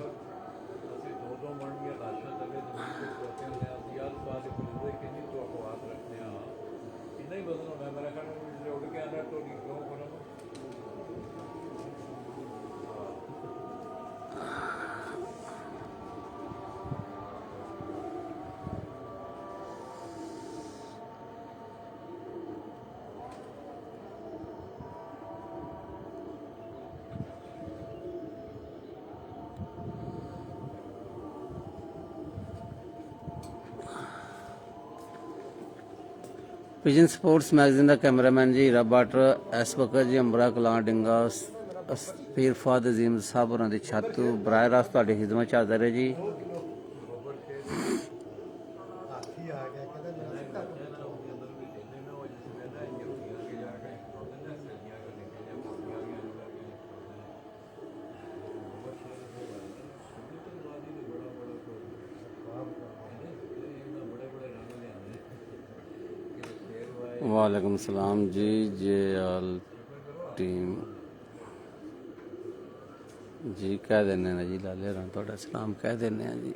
Pigeon sports magazine ਦਾ ਕੈਮਰਾਮੈਨ ਜੀ ਹੀਰਾ ਬਾਟਰ ਇਸ ਵਕਤ ਜੀ ਅੰਬਰਾ ਕਲਾਂ ਡਿੰਗਾ ਪੀਰ ਫਾਦ ਅਜ਼ੀਮ ਸਾਹਿਬ ਹੋਰਾਂ ਦੀ ਛੱਤ ਤੋਂ ਬਰਾਹ ਰਾਸਤ ਤੁਹਾਡੀ ਖਿਦਮਤ 'ਚ ਹਾਜ਼ਰ ਹੈ ਜੀ। वालेकुम सलाम जी जे आल टीम जी कह देने ना जी लाले राम थोड़ा सलाम कह देने जी।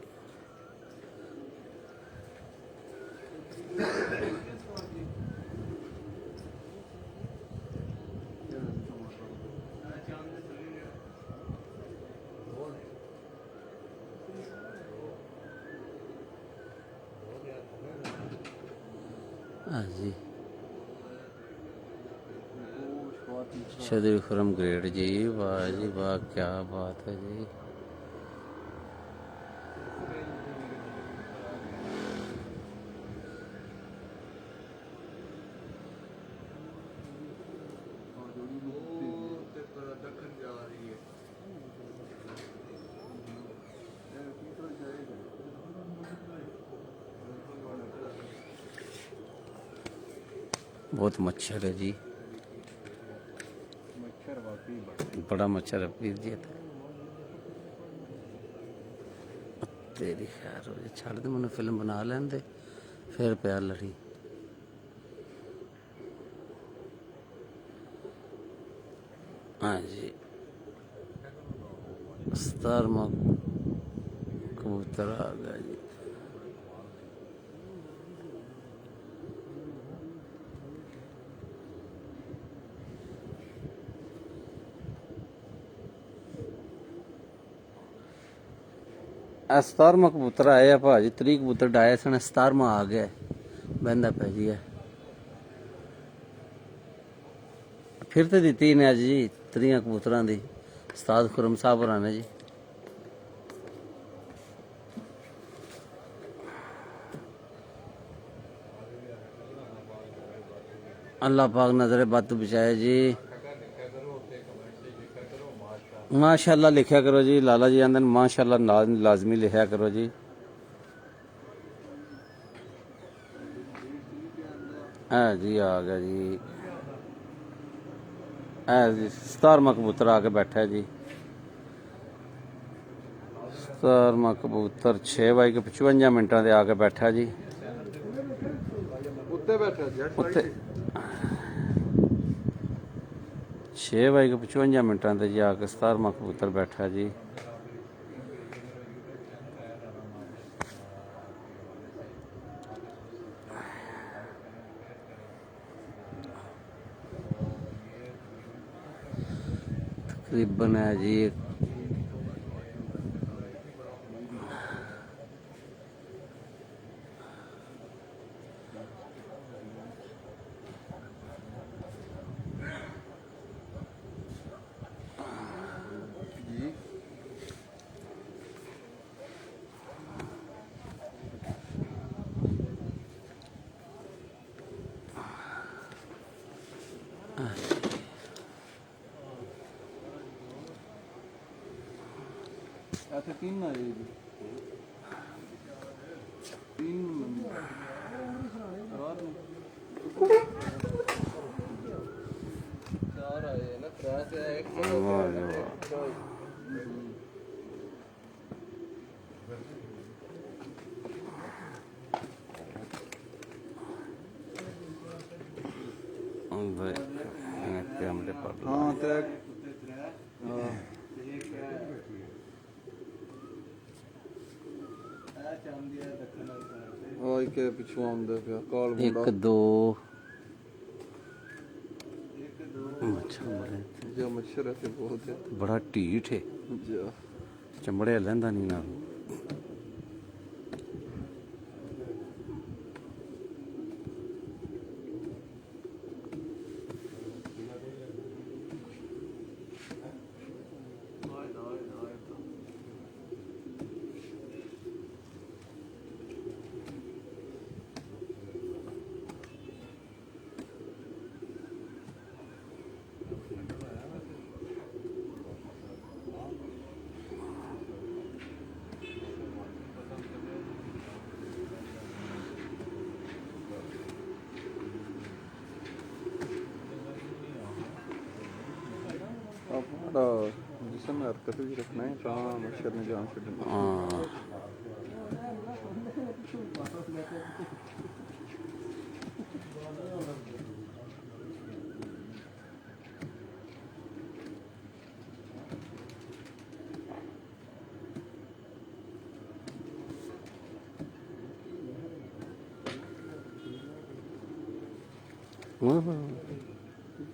हाँ जी शदीर खुरम ग्रेड जी, वाह जी वाह, क्या बात है जी। बहुत मच्छर है जी, बड़ा मच्छर है पीर जी। तेरी खैर हो जी, छड़ दे मैंने फिल्म बना लैन दे फिर प्यार लड़ी। हाँ जी 17वां कबूतर आ गया जी। आ 17वां कबूतर आया भाजी, 30 कबूतर डाए सन, 17वां आ गया बहदा पै जी। फिर तो दी ने अज जी 30 कबूतरां दी उस्ताद खुरम साहब होरां ने जी। अल्लाह पाक नजर बद तो बचाए जी। माशाअल्लाह लिखा करो जी, लाला जी आंदन माशाअल्लाह लाजमी लिखा करो जी। जी आ गया जी, 17वां कबूतर आके बैठा है जी। 17वां कबूतर 6:55 दे आके बैठा जी। उत्ते बैठा उत्ते 6:55 ते जी आके 17वां कबूतर बैठा जी। तकरीबन है जी ऐसे 3 आ जाएगी 3 4 आए ना, 3 से एक कैमरे पर हाँ के पिछू आंदा पिया काल मुंडा 1 2 मच्छर जो मच्छर है बहुत है, बड़ा ढीठ है चमड़े लैंदा नहीं ना। जिसमें हरकत भी रखना है तो मच्छर ने जान छड़नी। हाँ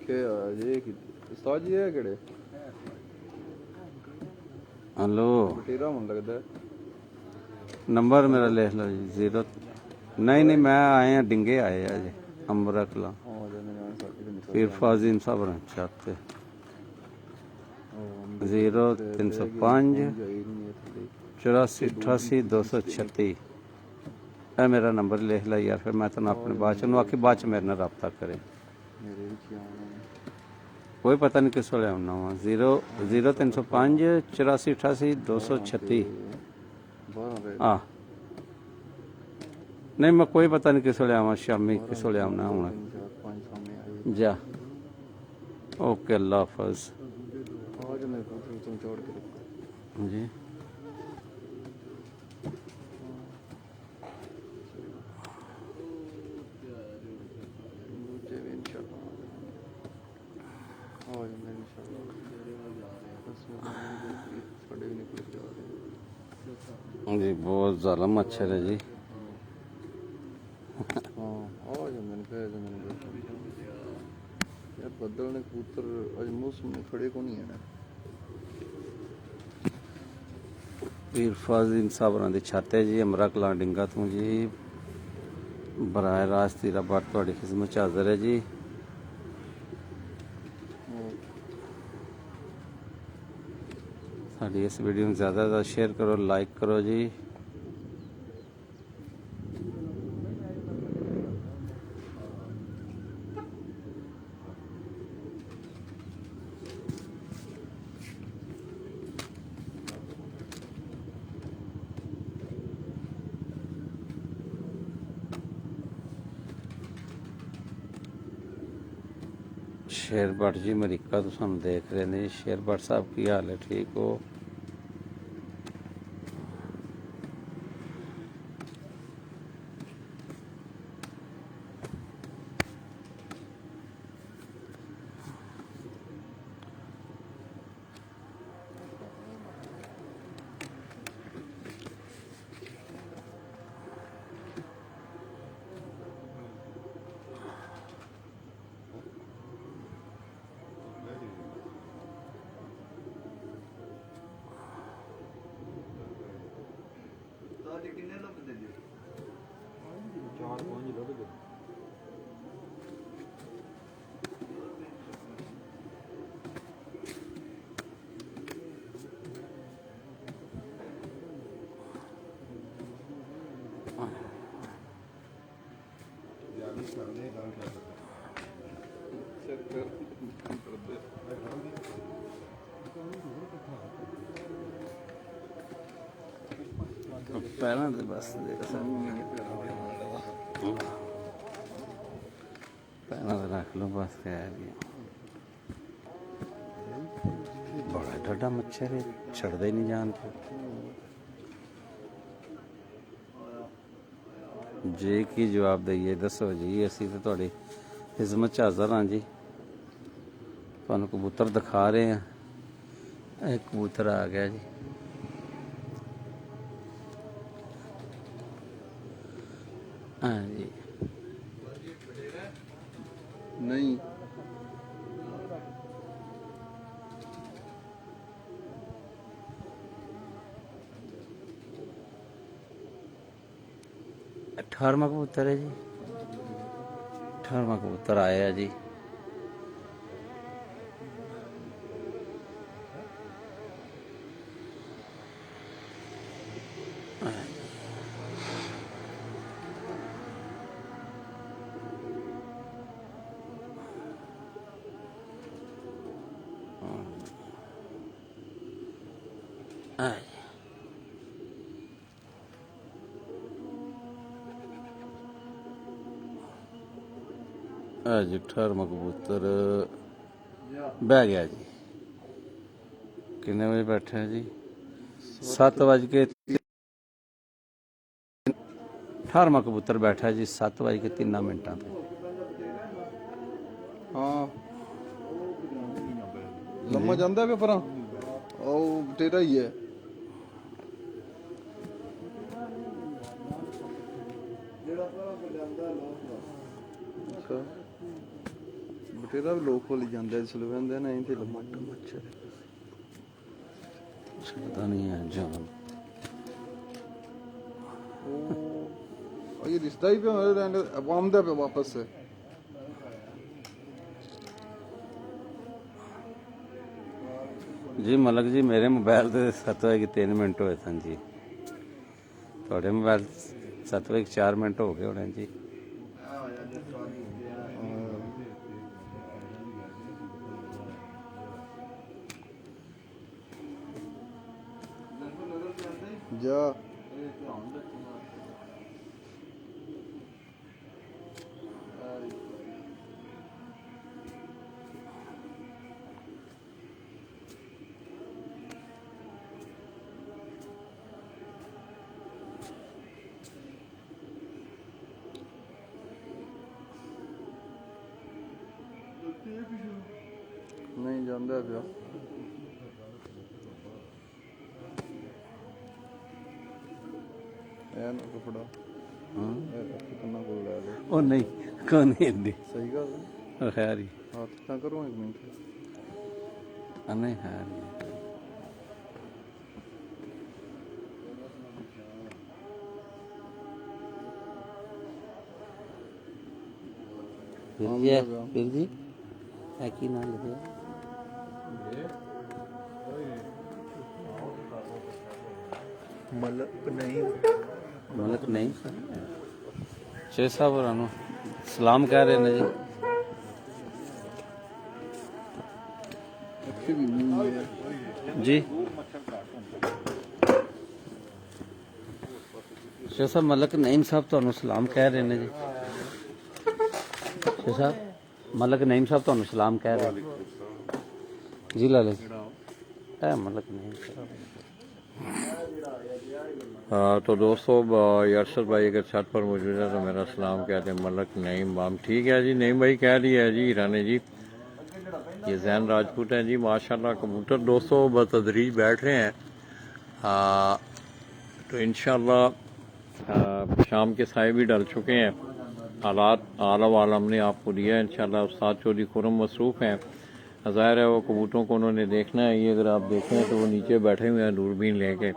क्या ये कि उस्ताद जी है केड़े हेलो बटेरा मन लगदा है। नंबर मेरा लिख लो जी 0 नहीं मैं आए हैं डिंगे आए हैं जी अमरा कला हां जने जान साथी दे निकल पीर फाजिम साहब चाहते 0305 जाई नहीं है थोड़ी 84 88 236 है मेरा नंबर लिख ला यार फिर मैं तेन अपने बाद आखी बाद च मेरे नाल रब्ता करें मेरे भी क्या होना कोई पता नहीं किस वे आना वा 0305 84 88 236 12 हाँ नहीं मैं कोई पता नहीं किस वे आवा शामी किस वे आना हूँ 5 सामने आए जा ओके अल्लाह हाफिज आज मेरे पुत्र तुम छोड़ के रखो जी मुझे भी इंशाल्लाह आज मैं इंशाल्लाह बस पड़े भी निकल के आ रहे जी बहुत ज़्यादा मच्छर है जी हां आज मैंने कहा मैंने यार बदल ने कबूतर आज मौसम में खड़े को नहीं है ना पीर फाजिम साहब की छत है जी अमरा कला डिंगा तो जी बराह रास्त तेरा बार थोड़ी खिदमत च हाज़र है जी साड़ी इस वीडियो में ज़्यादा से ज़्यादा शेयर करो लाइक करो जी शेर भट्ट जी अमरीका तो सानू देख रहे हैं शेर भट्ट साहब की हाल है ठीक हो तो कितने लोग दे दिए 4-5 लोग पैरों से बस पैरों से रख लो बस क्या है ये बड़ा डा मच्छर है छड़ते ही नहीं जान के जी की जवाब दईए दसो जी असी तो थोड़ी खिदमत च हाज़र हाँ जी तुहानू कबूतर दिखा रहे हैं एक कबूतर आ गया जी हाँ जी नहीं अठारहवां कबूतर है जी 18वां कबूतर आया है जी जी 18वां कबूतर बह गया जी कितने बजे बैठे हैं जी? 7:18 कबूतर बैठा है जी 7:03 पे। हाँ लम्मा ਜਾਂਦਾ ਪਿਆ ਪਰਾਂ ਉਹ ਬਟੇਰਾ ਹੀ ਹੈ। ਅੱਛਾ ਬਟੇਰਾ ਵੀ ਲੋਕ ਕੋਲ ਹੀ ਜਾਂਦਾ ਇਸ ਲਈ ਕਹਿੰਦੇ ਨੇ ਤੇ ਲੰਮਾ ਮੱਛਰ पता नहीं है जान। ਉਹ ਇਹ ਰਿਸ਼ਤਾ ਹੀ ਪਿਆ ਰਹਿੰਦਾ ਆਉਂਦਾ ਪਿਆ ਵਾਪਸ से जी मलक जी मेरे मोबाइल से 7:03 होए सन जी, थोड़े मोबाइल 7:04 हो गए होने जी। ਜਾ ਨਹੀਂ ਜਾਂਦਾ ਪਿਆ। ਇਹ ਨਾ ਕਪੜਾ ਇਹ ਕਿੰਨਾ ਕੋਲ ਲੈ ਲਓ। ओ नहीं कौन हिंदी ਸਹੀ ਗੱਲ ਹੈ। खैर ही ਹੱਥ ਤਾਂ ਕਰੋ ਇੱਕ ਮਿੰਟ। नहीं है फिर जी है की नाम लिखे मलक नहीं शेख साहब रानो सलाम कह रहे हैं जी। ਅੱਖੀ ਵੀ ਮੂੰਹ ਹੈ। जी शेख साहब मलक नईम साहब ਤੁਹਾਨੂੰ ਸਲਾਮ ਕਹਿ ਰਹੇ ਨੇ ਜੀ। शेख साहब मलक नईम साहब ਤੁਹਾਨੂੰ सलाम कह रहे हैं जी। लाले मलक नईम साहब। तो दोस्तों अरशद भाई अगर छत पर मौजूद है तो मेरा सलाम कहते हैं मलक नईम बाम। ठीक है जी, नईम भाई कह रही है जी ईरानी जी। ये जैन राजपूत हैं जी माशाल्लाह। कबूतर दोस्तों बतदरीज बैठ रहे हैं। तो इंशाल्लाह शाम के साए भी डल चुके हैं। हालात आला वाला हमने आपको दिया है इंशाल्लाह। उस्ताद चौधरी खुरम मसरूफ़ हैं, ज़ाहिर है वो कबूतरों को उन्होंने देखना है। ये अगर आप देखें तो वो नीचे बैठे हुए हैं दूरबीन लेके।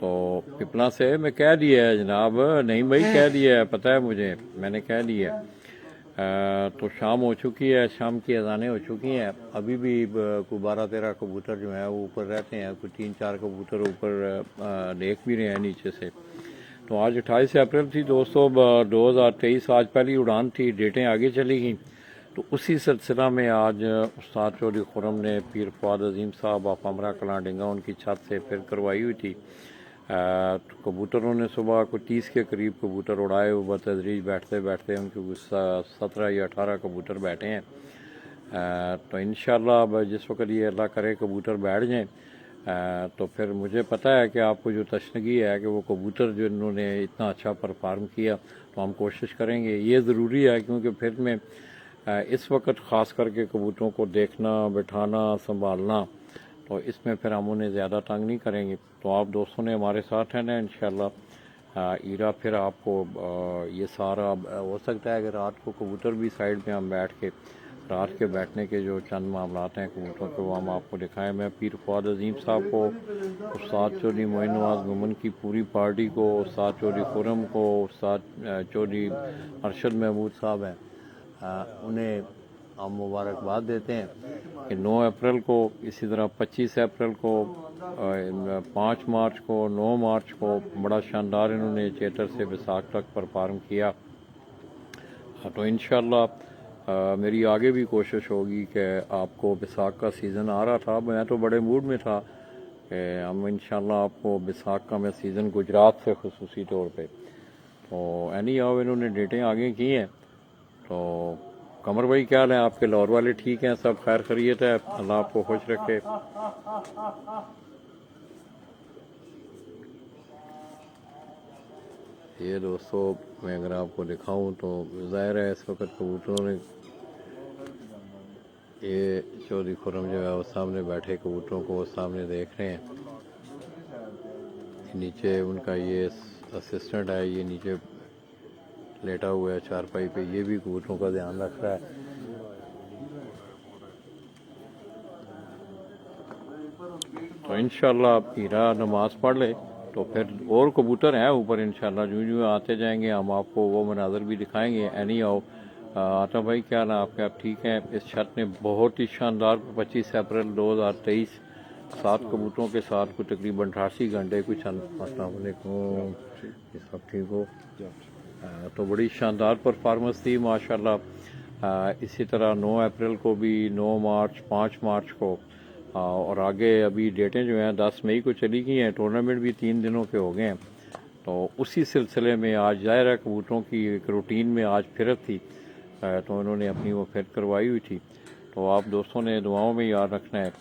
तो पिपला से मैं कह दिया है जनाब, नहीं भाई कह दिया है, पता है मुझे, मैंने कह दिया है। तो शाम हो चुकी है, शाम की अजानें हो चुकी हैं। अभी भी कोई 12-13 कबूतर जो हैं वो ऊपर रहते हैं, कोई 3-4 कबूतर ऊपर देख भी रहे हैं नीचे से। तो आज 28 अप्रैल थी दोस्तों 2023। आज पहली उड़ान थी, डेटें आगे चली गई। तो उसी सिलसिला में आज उस्ताद चौधरी खुरम ने पीर फवाद अजीम साहब ऑफ अमरा कलां डिंगा उनकी छत से फिर करवाई हुई थी। तो कबूतरों ने सुबह को 30 के करीब कबूतर उड़ाए। वो बतदरीज बैठते बैठते उनके 17 या 18 कबूतर बैठे हैं। तो इंशाल्लाह अब जिस वक्त ये अल्लाह करे कबूतर बैठ जाएँ तो फिर मुझे पता है कि आपको जो तशनगी है कि वो कबूतर जो इन्होंने इतना अच्छा परफॉर्म किया, तो हम कोशिश करेंगे। ये ज़रूरी है क्योंकि फिर में इस वक्त ख़ास करके कबूतरों को देखना, बिठाना, संभालना, तो इसमें फिर हम उन्हें ज़्यादा तंग नहीं करेंगे। तो आप दोस्तों ने हमारे साथ रहना है इंशाल्लाह। ईरा फिर आपको ये सारा हो सकता है कि रात को कबूतर भी साइड में हम बैठ के रात के बैठने के जो चंद मामलात हैं कबूतरों के वो हम आपको दिखाएं। मैं पीर फवाद अजीम साहब को, उस्ताद चौधरी मोइन नवाज गुमन की पूरी पार्टी को, उस्ताद चौधरी खुरम को, उस्ताद चौधरी अरशद महमूद साहब हैं, उन्हें हम मुबारकबाद देते हैं कि 9 अप्रैल को, इसी तरह 25 अप्रैल को, 5 मार्च को, 9 मार्च को बड़ा शानदार इन्होंने चेटर से बैसाख तक परफॉर्म किया। तो इंशाल्लाह मेरी आगे भी कोशिश होगी कि आपको बैसाख का सीज़न आ रहा था, मैं तो बड़े मूड में था कि हम इंशाल्लाह आपको बैसाख का मैं सीज़न गुजरात से खुसूसी तौर पे, तो एनी आओ इन्होंने डेटें आगे की हैं। तो कमर भाई क्या हाल है आपके? लाहौर वाले ठीक हैं? सब खैर खैरियत है? अल्लाह आपको खुश रखे। ये दोस्तों मैं अगर आपको दिखाऊं तो ज़ाहिर है इस वक्त कबूतरों ने, ये चौधरी खुर्रम जो है वो सामने बैठे कबूतरों को वो सामने देख रहे हैं। नीचे उनका ये असिस्टेंट है, ये नीचे लेटा हुआ है चारपाई पे, ये भी कबूतरों का ध्यान रख रहा है। तो इंशाल्लाह आप हीरा नमाज पढ़ ले तो फिर और कबूतर हैं ऊपर, इंशाल्लाह जो जो आते जाएंगे हम आपको वो मनाजर भी दिखाएंगे। एनी आओ आता भाई क्या ना आपके, आप ठीक हैं? इस छत में बहुत ही शानदार 25 अप्रैल 2023 7 कबूतरों के साथ कुछ तकरीबन 88 घंटे कुछ। अस्सलाम वालेकुम, सब ठीक हो? तो बड़ी शानदार परफॉर्मेंस थी माशाल्लाह। इसी तरह 9 अप्रैल को भी, 9 मार्च, 5 मार्च को, और आगे अभी डेटें जो हैं 10 मई को चली गई हैं। टूर्नामेंट भी 3 दिनों के हो गए हैं। तो उसी सिलसिले में आज ज़ाहिर है कबूतरों की एक रूटीन में आज फिरत थी, तो उन्होंने अपनी वो फिर करवाई हुई थी। तो आप दोस्तों ने दुआओं में याद रखना है।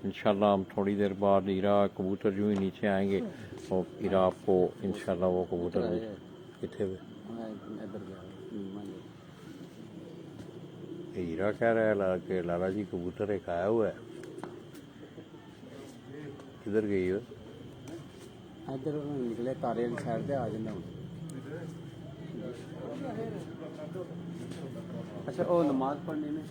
इंशाल्लाह हम थोड़ी देर बाद हीरा कबूतर जो ही नीचे आएंगे तो हीरा आपको इंशाल्लाह वो कबूतर कितने हुए हीरा कह रहा है कि लाला जी कबूतर एक आया हुआ है, किधर गई है? इधर निकले तारे वाली साइड पे आ जाना। अच्छा वो नमाज पढ़ने में